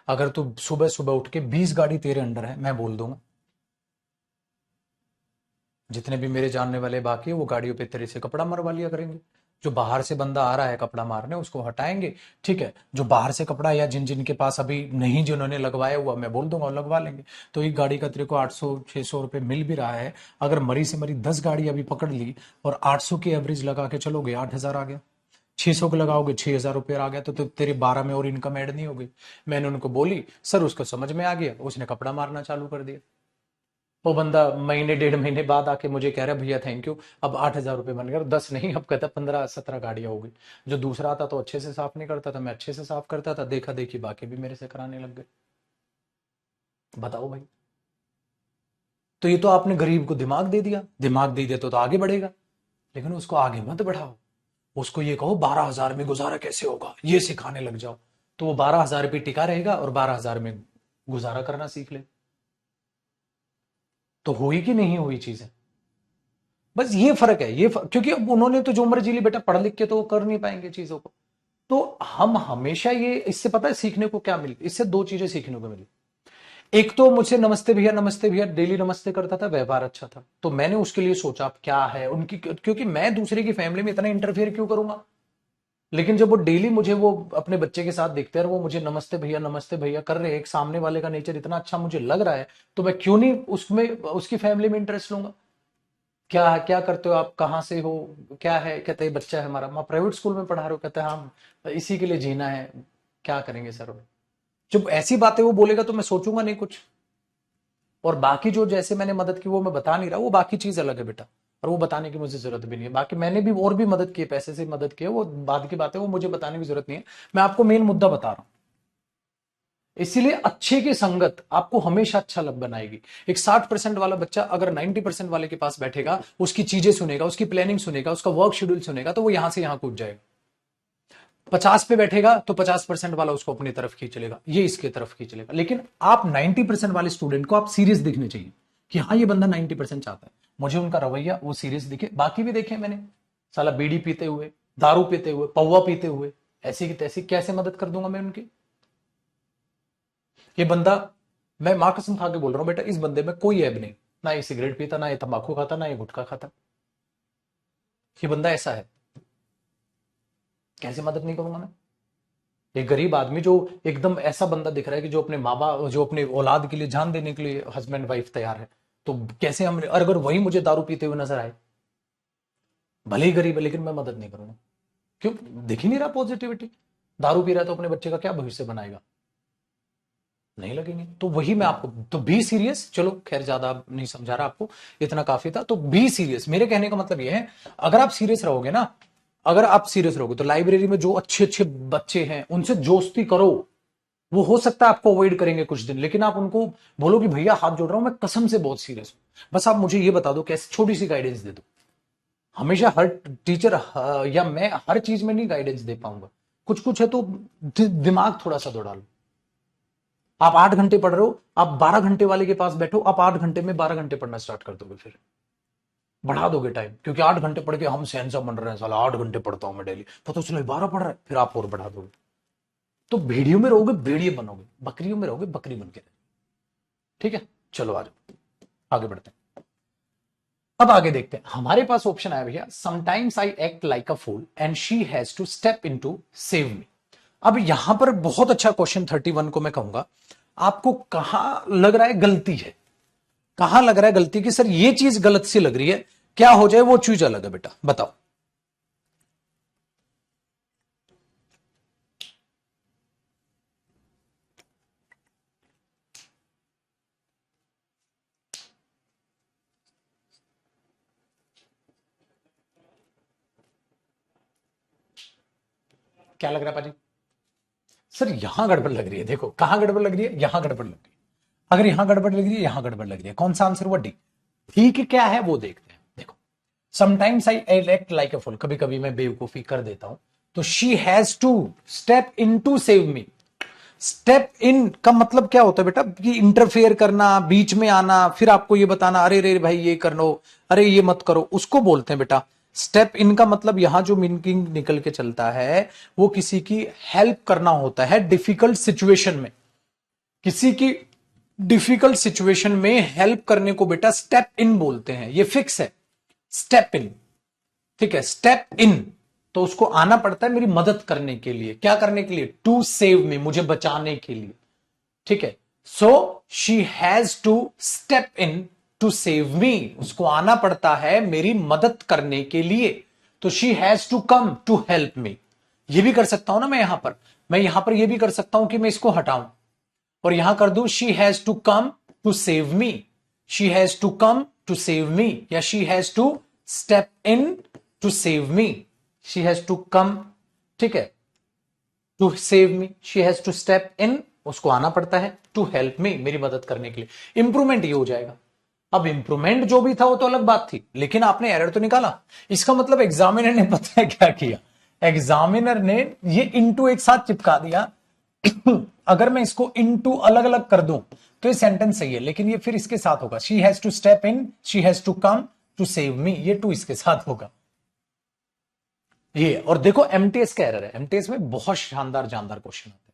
अगर तू सुबह सुबह उठ के 20 गाड़ी तेरे अंडर है, मैं बोल दूंगा, जितने भी मेरे जानने वाले बाकी है वो गाड़ियों पे तेरे से कपड़ा मरवा लिया करेंगे। जो बाहर से बंदा आ रहा है कपड़ा मारने, उसको हटाएंगे। ठीक है, जो बाहर से कपड़ा, या जिन जिनके पास अभी नहीं, जिन्होंने लगवाया हुआ, मैं बोल दूंगा और लगवा लेंगे। तो एक गाड़ी का तेरे को 800 600 रुपये मिल भी रहा है। अगर मरी से मरी 10 गाड़ी अभी पकड़ ली, और 800 की एवरेज लगा के चलोगे, 8,000 आ गया। 600 को लगाओगे, 6,000 रुपये आ गया। तो तेरे 12 में और इनकम ऐड नहीं हो गई। मैंने उनको बोली सर, उसको समझ में आ गया, उसने कपड़ा मारना चालू कर दिया। वो बंदा महीने 1.5 महीने बाद आके मुझे कह रहा है भैया थैंक यू, अब 8,000 रुपये बन गया। 10 नहीं, अब कहता 15 17 गाड़ियां हो गई। जो दूसरा आता तो अच्छे से साफ नहीं करता था, मैं अच्छे से साफ करता था, देखा देखी बाकी भी मेरे से कराने लग गए। बताओ भाई। तो ये तो आपने गरीब को दिमाग दे दिया, दिमाग दे दिया तो आगे बढ़ेगा। लेकिन उसको आगे मत बढ़ाओ, उसको ये कहो 12,000 में गुजारा कैसे होगा, ये सिखाने लग जाओ। तो वो 12,000 पे टिका रहेगा और 12,000 में गुजारा करना सीख ले। तो हुई कि नहीं हुई चीजें? बस ये फर्क है, क्योंकि अब उन्होंने तो जो मर्जी ली बेटा, पढ़ लिख के तो वो कर नहीं पाएंगे चीजों को। तो हम हमेशा ये, इससे पता है सीखने को क्या मिली? इससे दो चीजें सीखने को मिली। एक तो मुझसे नमस्ते भैया डेली नमस्ते करता था, व्यवहार अच्छा था। तो मैंने उसके लिए सोचा अब क्या है उनकी, क्योंकि मैं दूसरे की फैमिली में इतना इंटरफेयर क्यों करूंगा। लेकिन जब वो डेली मुझे वो अपने बच्चे के साथ देखते हैं और वो मुझे नमस्ते भैया कर रहे हैं, एक सामने वाले का नेचर इतना अच्छा मुझे लग रहा है, तो मैं क्यों नहीं उसमें, उसकी फैमिली में इंटरेस्ट लूंगा। क्या क्या करते हो आप, कहाँ से हो, क्या है? कहते हैं बच्चा है हमारा, मैं प्राइवेट स्कूल में पढ़ा रहे हो। कहते हैं हम इसी के लिए जीना है। क्या करेंगे सर? जब ऐसी बातें वो बोलेगा तो मैं सोचूंगा नहीं कुछ। और बाकी जो जैसे मैंने मदद की वो मैं बता नहीं रहा, वो बाकी चीज अलग है बेटा, और वो बताने की मुझे जरूरत भी नहीं है। बाकी मैंने भी और भी मदद की है, पैसे से मदद की है, वो बाद की बात है, वो मुझे बताने की जरूरत नहीं है। मैं आपको मेन मुद्दा बता रहा हूं। इसीलिए अच्छे की संगत आपको हमेशा अच्छा लग बनाएगी। एक 60% वाला बच्चा अगर 90% वाले के पास बैठेगा, उसकी चीजें सुनेगा, उसकी प्लानिंग सुनेगा, उसका वर्क शेड्यूल सुनेगा, तो वो यहां से यहां कूद जाएगा। 50 पे बैठेगा तो 50% वाला उसको अपनी तरफ खींच लेगा, ये इसके तरफ खींच लेगा। लेकिन आप 90% वाले स्टूडेंट को आप सीरियस दिखने चाहिए कि हाँ ये बंदा 90% चाहता है, मुझे उनका रवैया वो सीरियस दिखे। बाकी भी देखे मैंने, साला बीड़ी पीते हुए, दारू पीते हुए, पौवा पीते हुए, ऐसी की तैसी, कैसे मदद कर दूंगा मैं उनकी? ये बंदा, मैं मां कसम खा के बोल रहा हूं बेटा, इस बंदे में कोई ऐब नहीं, ना ये सिगरेट पीता, ना ये तंबाकू खाता, ना ये गुटखा खाता। ये बंदा ऐसा है, कैसे मदद नहीं करूंगा मैं? एक गरीब आदमी जो एकदम ऐसा बंदा दिख रहा है कि जो अपने माँ बाप, जो अपने औलाद के लिए जान देने के लिए हस्बैंड वाइफ तैयार है, तो कैसे हम, अगर वही मुझे दारू पीते हुए नजर आए, भले ही गरीब है लेकिन मैं मदद नहीं करूंगा। क्यों? दिख ही नहीं रहा पॉजिटिविटी। दारू पी रहा है तो अपने बच्चे का क्या भविष्य बनाएगा? नहीं लगेंगे। तो वही मैं आपको, तो बी सीरियस। चलो खैर ज्यादा नहीं समझा रहा आपको, इतना काफी था। तो बी सीरियस, मेरे कहने का मतलब यह है, अगर आप सीरियस रहोगे ना, अगर आप सीरियस रहोगे तो लाइब्रेरी में जो अच्छे अच्छे बच्चे हैं उनसे दोस्ती करो। वो हो सकता है आपको अवॉइड करेंगे कुछ दिन, लेकिन आप उनको बोलो कि भैया हाथ जोड़ रहा हूं, मैं कसम से बहुत सीरियस हूं, बस आप मुझे ये बता दो कैसे, छोटी सी गाइडेंस दे दो। हमेशा हर टीचर या मैं हर चीज में नहीं गाइडेंस दे पाऊंगा, कुछ कुछ है तो दिमाग थोड़ा सा दौड़ा लो। आप 8 घंटे पढ़ रहे हो, आप 12 घंटे वाले के पास बैठो, आप 8 घंटे में 12 घंटे पढ़ना स्टार्ट कर दोगे, फिर बढ़ा दोगे टाइम, क्योंकि 8 घंटे पढ़ के हम सहनसा बन रहे हैं, साला 8 घंटे पढ़ता हूं मैं डेली, पता चलो 12 पढ़ रहा है, फिर आप और बढ़ा दोगे। तो भेड़ियों में रहोगे भेड़िए बनोगे, बकरियों में रहोगे बकरी बन के रहोगे। ठीक है, चलो आ जाओ आगे बढ़ते हैं। अब आगे देखते हैं, हमारे पास ऑप्शन आया भैया, sometimes I act like a fool and she has to step in to save me. अब यहां पर बहुत अच्छा क्वेश्चन 31 को मैं कहूंगा, आपको कहां लग रहा है गलती है, कहां लग रहा है गलती कि सर ये चीज गलत सी लग रही है, क्या हो जाए वो चीज अलग है, बेटा बताओ। क्या लग रहा है पाजी? सर यहां गड़बड़ लग रही है, देखो कहां गड़बड़ लग रही है, यहां गड़बड़ लग रही है। अगर यहां गड़बड़ लग रही है, यहां गड़बड़ लग रही है, कौन सा आंसर हुआ? डी। ठीक क्या है वो देखते हैं। देखो, sometimes I act like a fool, कभी कभी मैं बेवकूफी कर देता हूं, तो she has to step in to save me. Step in का मतलब क्या होता है बेटा, कि इंटरफेयर करना, बीच में आना, फिर आपको ये बताना अरे रे भाई ये कर लो, अरे ये मत करो, उसको बोलते हैं बेटा स्टेप इन। का मतलब यहां जो मीनिंग निकल के चलता है वो किसी की हेल्प करना होता है डिफिकल्ट सिचुएशन में, किसी की डिफिकल्ट सिचुएशन में हेल्प करने को बेटा स्टेप इन बोलते हैं, ये फिक्स है, स्टेप इन। ठीक है, स्टेप इन, तो उसको आना पड़ता है मेरी मदद करने के लिए, क्या करने के लिए? टू सेव मी, मुझे बचाने के लिए। ठीक है, so she has to step in to save me, उसको आना पड़ता है मेरी मदद करने के लिए, तो she has to come to help me. ये भी कर सकता हूं ना मैं यहां पर, मैं यहां पर ये भी कर सकता हूं कि मैं इसको हटाऊं और यहां कर दूं she has to come to save me, she has to come to save me, या she has to step in to save me, she has to come, ठीक है, to save me, she has to step in, उसको आना पड़ता है, to help मी, मेरी मदद करने के लिए। इंप्रूवमेंट ये हो जाएगा। अब इंप्रूवमेंट जो भी था वो तो अलग बात थी, लेकिन आपने एरर तो निकाला। इसका मतलब एग्जामिनर ने पता है क्या किया, एग्जामिनर ने ये इंटू एक साथ चिपका दिया। अगर मैं इसको इनटू अलग अलग कर दूं तो ये सेंटेंस सही है, लेकिन ये फिर इसके साथ होगा, she has to step in, she has to come to save me, ये टू इसके साथ होगा ये। और देखो एमटीएस का एरर है, एमटीएस में बहुत शानदार जानदार क्वेश्चन आते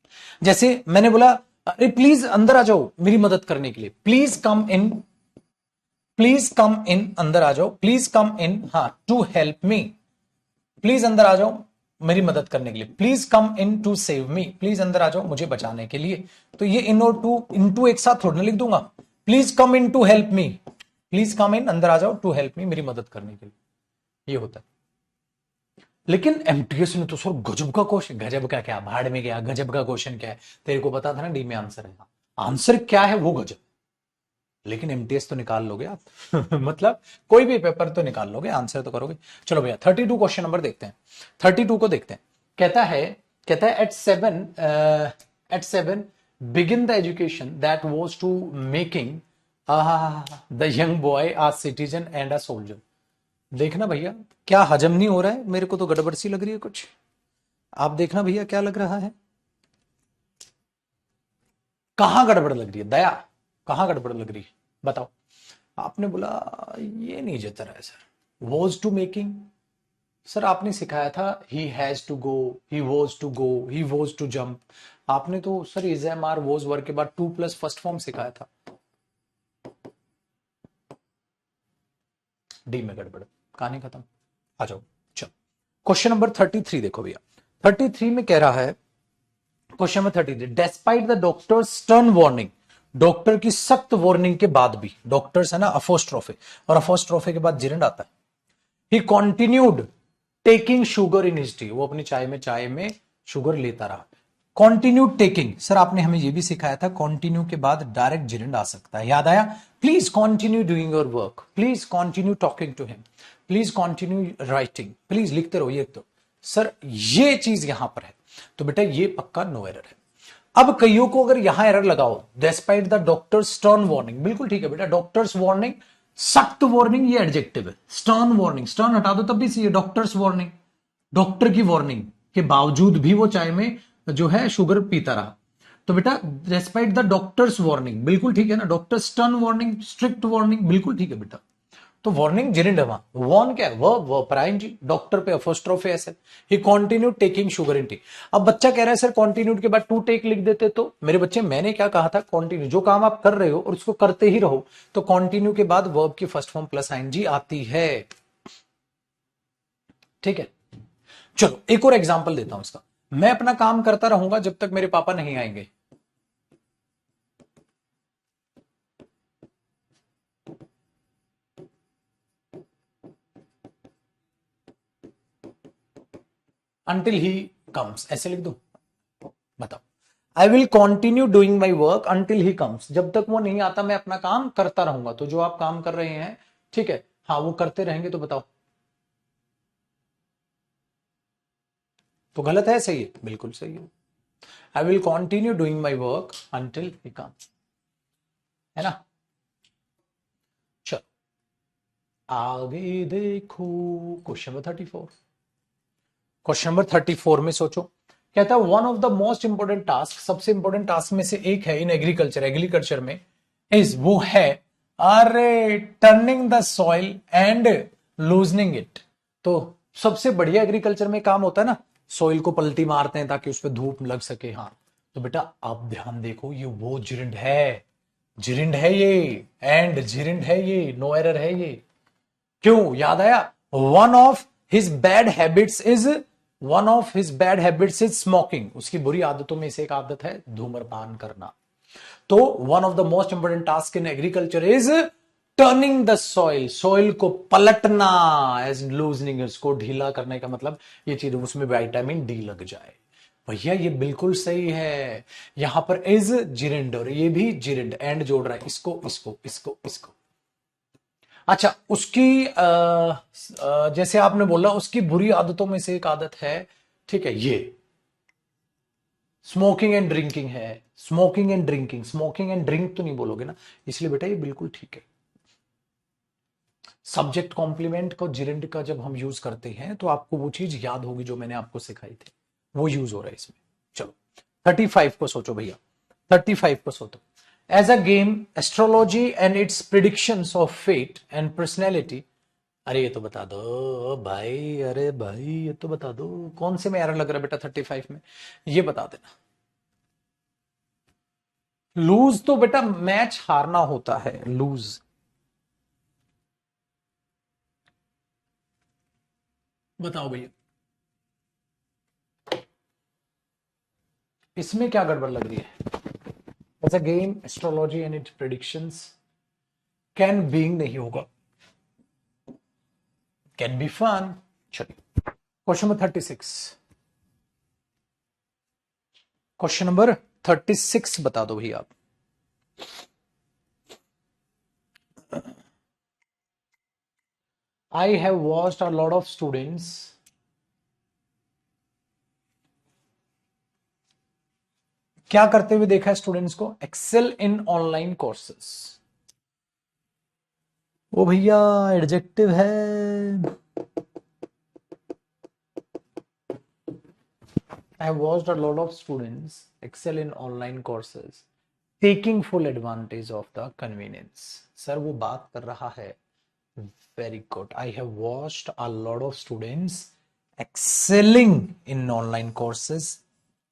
हैं। जैसे मैंने बोला अरे प्लीज अंदर आ जाओ मेरी मदद करने के लिए, please come in, please come in, अंदर आ जाओ, प्लीज कम इन, हाँ टू हेल्प मी, प्लीज अंदर आ जाओ मेरी मदद करने के लिए, please come in to save me, please अंदर आ जाओ मुझे बचाने के लिए। तो ये इन और टू, इन टू एक साथ थोड़ा ना लिख दूंगा, please come in to help me, please come in, अंदर आ जाओ टू हेल्प मी, मेरी मदद करने के लिए, ये होता है। लेकिन एमटीएस ने तो सर गजब का क्वेश्चन, गजब का क्या, भाड़ में गया, गजब का क्वेश्चन क्या है, तेरे को पता था ना डी में आंसर है, आंसर क्या है वो गजब, लेकिन एमटीएस तो निकाल लोगे आप। मतलब कोई भी पेपर तो निकाल लोगे, आंसर तो करोगे। चलो भैया 32 क्वेश्चन नंबर देखते हैं, 32 को देखते हैं। कहता है, कहता है at seven begin the education that was to making the young boy a citizen and a soldier. देखना भैया क्या हजम नहीं हो रहा है, मेरे को तो गड़बड़ सी लग रही है कुछ, आप देखना भैया क्या लग रहा है, कहां गड़बड़ लग रही है दया, कहां गड़बड़ लग रही है बताओ। आपने बोला ये नहीं जच रहा है sir, was to making, sir आपने सिखाया था he has to go, he was to go, he was to jump, आपने तो sir is am are was verb के बाद टू प्लस फर्स्ट फॉर्म सिखाया था। डी में गड़बड़, कहानी खत्म, आ जाओ। चलो क्वेश्चन नंबर 33 देखो भैया, 33 में कह रहा है, question number 33, despite the doctor stern warning, doctor की सख्त वार्निंग के बाद भी, डॉक्टर्स है ना अपोस्ट्रोफे, और अपोस्ट्रोफे के बाद जिरंड आता है, he continued taking sugar in his tea, वो अपनी चाय में शुगर लेता रहा। कॉन्टिन्यू टेकिंग, सर आपने हमें यह भी सिखाया था कॉन्टिन्यू के बाद डायरेक्ट जिरंड आ सकता है, याद आया? Please continue doing your work, please continue talking to him, please continue writing, please लिखते रहो, ये तो सर ये चीज यहां पर है, तो बेटा ये पक्का नो एरर है। अब कईयों को अगर यहां एरर लगाओ, despite the doctor stern warning, बिल्कुल ठीक है बेटा, डॉक्टर्स वार्निंग, सख्त वार्निंग ये एडजेक्टिव है, स्टर्न वार्निंग, स्टर्न हटा दो तब भी सही है, डॉक्टर्स वार्निंग, डॉक्टर की वार्निंग के बावजूद भी वो चाय में जो है शुगर पीता रहा, तो बेटा डेस्पाइट द डॉक्टर्स वार्निंग, बिल्कुल ठीक है ना, doctor stern warning, strict warning, बिल्कुल ठीक है बेटा, तो वार्निंग जिरिंड है वहां, वॉर्न क्या है, वो प्राइम जी, डॉक्टर पे अपोस्ट्रोफे एस है, ही कंटिन्यूड टेकिंग शुगर इन टी। अब बच्चा कह रहा है सर कंटिन्यूड के बाद टू टेक लिख देते तो, मेरे बच्चे मैंने क्या कहा था, कंटिन्यू जो काम आप कर रहे हो और उसको करते ही रहो, तो कंटिन्यू के बाद वर्ब की फर्स्ट फॉर्म प्लस आईएनजी आती है, ठीक है। चलो एक और एग्जांपल देता हूं इसका, मैं अपना काम करता रहूंगा जब तक मेरे पापा नहीं आएंगे, अंटिल ही कम्स, ऐसे लिख दो, बताओ, I will continue doing my work until he comes, जब तक वो नहीं आता मैं अपना काम करता रहूंगा, तो जो आप काम कर रहे हैं, ठीक है, हाँ वो करते रहेंगे, तो बताओ, तो गलत है सही है, बिल्कुल सही है, I will continue doing my work until he comes, है ना। चलो आगे देखो, क्वेश्चन नंबर 34, क्वेश्चन नंबर 34 में सोचो, कहता है one of the most important task, सबसे इंपोर्टेंट टास्क में से एक है इन एग्रीकल्चर, एग्रीकल्चर में इज, वो है, अरे turning the soil and loosening it, तो सबसे बढ़िया एग्रीकल्चर में काम होता है ना, सॉइल को पलटी मारते हैं ताकि उस पर धूप लग सके, हाँ, तो बेटा आप ध्यान देखो, ये वो जिरिंड है, जिरिंड है ये, एंड जिरिंड है ये, नो एरर है ये, क्यों याद आया, one of his bad habits is, one of his bad habits is smoking, उसकी बुरी आदतों में से एक आदत है धूम्रपान करना, तो one of the most important task in agriculture is turning the soil, soil को पलटना, एज लूजनिंग, उसको ढीला करने का मतलब ये चीज उसमें विटामिन डी लग जाए, भैया ये बिल्कुल सही है, यहां पर इज जिरिंड और ये भी जिरिंड, एंड जोड़ रहा है इसको इसको इसको इसको। अच्छा उसकी जैसे आपने बोला उसकी बुरी आदतों में से एक आदत है, ठीक है, ये स्मोकिंग एंड ड्रिंकिंग है, smoking and drinking, smoking and drink तो नहीं बोलोगे ना, इसलिए बेटा ये बिल्कुल ठीक है। सब्जेक्ट कॉम्प्लीमेंट को जिरेंड का जब हम यूज करते हैं तो आपको वो चीज याद होगी जो मैंने आपको सिखाई थी, वो यूज हो रहा है इसमें। चलो 35 को सोचो भैया, 35 को सोचो, as a game astrology and its predictions of fate and personality, अरे ये तो बता दो भाई, अरे भाई ये तो बता दो, कौन से में एरर लग रहा है बेटा 35 में, ये बता देना। लूज तो बेटा मैच हारना होता है, लूज, बताओ भैया इसमें क्या गड़बड़ लग रही है, as a game astrology and its predictions, can being नहीं होगा, कैन बी फन। चलिए क्वेश्चन नंबर 36, क्वेश्चन नंबर 36 बता दो भैया आप, I have watched a lot of students क्या करते हुए देखा है स्टूडेंट्स को, एक्सेल इन ऑनलाइन कोर्सेस, ओ भैया एडजेक्टिव है, I have watched a lot of students excel in online courses taking full advantage of the convenience, sir वो बात कर रहा है, very good, I have watched a lot of students excelling in online courses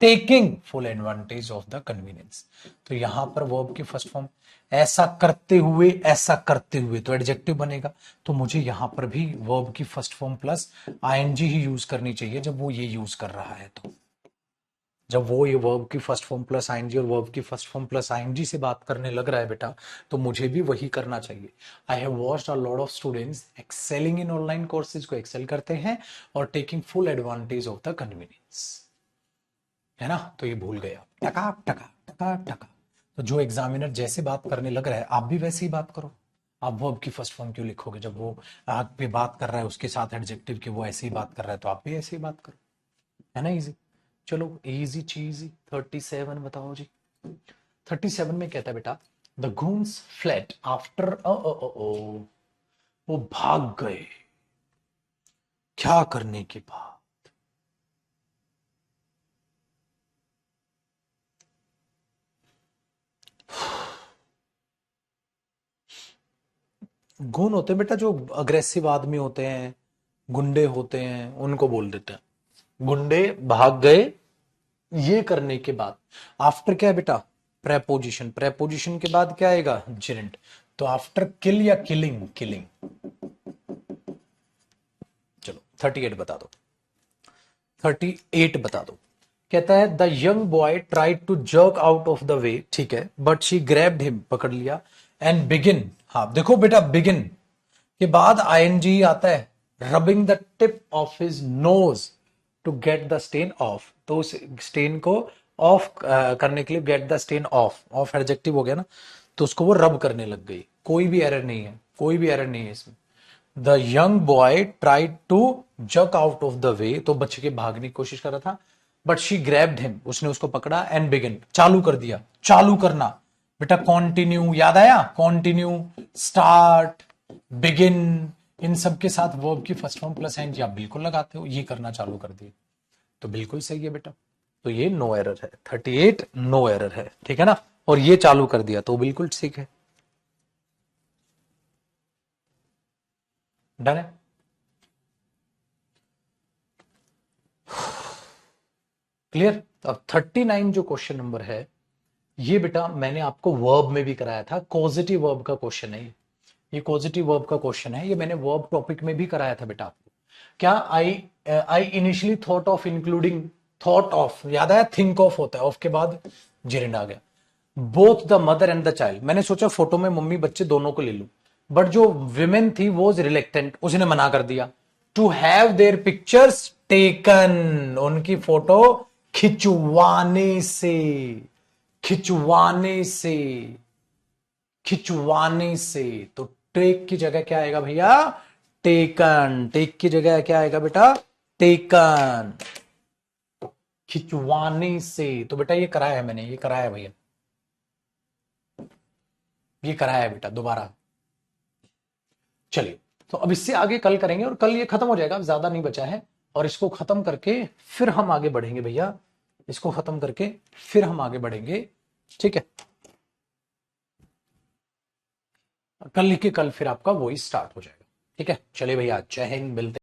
taking full advantage of the convenience. तो यहां पर verb की first form ऐसा करते हुए, ऐसा करते हुए तो एडजेक्टिव बनेगा। तो मुझे यहां पर भी वर्ब की फर्स्ट फॉर्म प्लस आईएनजी ही यूज करनी चाहिए जब वो ये यूज कर रहा है। तो जब वो ये वर्ब की फर्स्ट फॉर्म प्लस आईएनजी और वर्ब की फर्स्ट फॉर्म प्लस आईएनजी से बात करने लग रहा है बेटा, तो मुझे भी वही करना चाहिए। I have watched a lot of students excelling in online courses को एक्सेल करते हैं और taking full advantage of the convenience, है ना। तो ये भूल गया, टका टका टका टका। तो जो एग्जामिनर जैसे बात करने लग रहा है आप भी वैसे ही बात करो। आप वर्ब की फर्स्ट फॉर्म क्यों लिखोगे जब वो आप पे बात कर रहा है उसके साथ एडजेक्टिव के वो ऐसे ही बात कर रहा है, तो आप भी ऐसे ही बात करो, है ना। इजी। चलो इजी चीज 37 बताओ जी। 37 में कहता है बेटा द गून्स फ्लेड आफ्टर वो भाग गए क्या करने के बाद। गुण होते हैं बेटा जो अग्रेसिव आदमी होते हैं, गुंडे होते हैं, उनको बोल देते हैं गुंडे भाग गए ये करने के बाद। आफ्टर क्या है बेटा, प्रेपोजिशन, प्रेपोजिशन के बाद क्या आएगा, जेरेंट। तो आफ्टर किल या किलिंग, किलिंग। चलो 38 बता दो, 38 बता दो। कहता है the young boy tried to jerk out of the way, ठीक है, बट शी ग्रैब्ड हिम, पकड़ लिया, एंड बिगिन। हाँ देखो बेटा बिगिन के बाद आईएनजी आता है, rubbing the tip of his nose to get the stain off. तो उस स्टेन को ऑफ करने के लिए get the stain off, off adjective हो गया ना, तो उसको वो रब करने लग गई। कोई भी एरर नहीं है, कोई भी एरर नहीं है इसमें। The young boy tried to jerk out of the way, तो बच्चे के भागने की कोशिश कर रहा था, बट शी ग्रैब्ड हिम, उसने उसको पकड़ा, एंड बिगिन, चालू कर दिया। चालू करना बेटा कॉन्टिन्यू, याद आया, कॉन्टिन्यू, स्टार्ट, बिगिन, इन सब के साथ वर्ब की फर्स्ट फॉर्म प्लस एंड आप बिल्कुल लगाते हो, ये करना चालू कर दिए, तो बिल्कुल सही है बेटा। तो ये नो एरर है, 38 नो एरर है, ठीक है ना। और ये चालू कर दिया तो बिल्कुल ठीक है, डन है। क्लियर। अब 39 जो क्वेश्चन नंबर है, ये बेटा मैंने आपको वर्ब में भी कराया था, पॉजिटिव वर्ब का क्वेश्चन है ये पॉजिटिव वर्ब का क्वेश्चन है, ये मैंने वर्ब टॉपिक में भी कराया था बेटा आपको। क्या I initially thought of including, thought of याद आया, थिंक ऑफ होता है, ऑफ के बाद जेरेंड आ गया, both the mother and the child, मैंने सोचा फोटो में मम्मी बच्चे दोनों को ले लूं, बट जो विमेन थी वो रिलेक्टेंट, उसने मना कर दिया, to have their pictures taken, उनकी फोटो खिंचवाने से, खिंचवाने से, खिंचवाने से। तो टेक की जगह क्या आएगा भैया, टेकन, टेक की जगह क्या आएगा बेटा, टेकन, खिंचवाने से। तो बेटा ये कराया है मैंने, ये कराया है भैया, ये कराया है बेटा दोबारा। चलिए तो अब इससे आगे कल करेंगे और कल ये खत्म हो जाएगा, ज्यादा नहीं बचा है, और इसको खत्म करके फिर हम आगे बढ़ेंगे भैया, इसको खत्म करके फिर हम आगे बढ़ेंगे, ठीक है। कल लिख के कल फिर आपका वही स्टार्ट हो जाएगा, ठीक है। चलिए भैया, जय हिंद, मिलते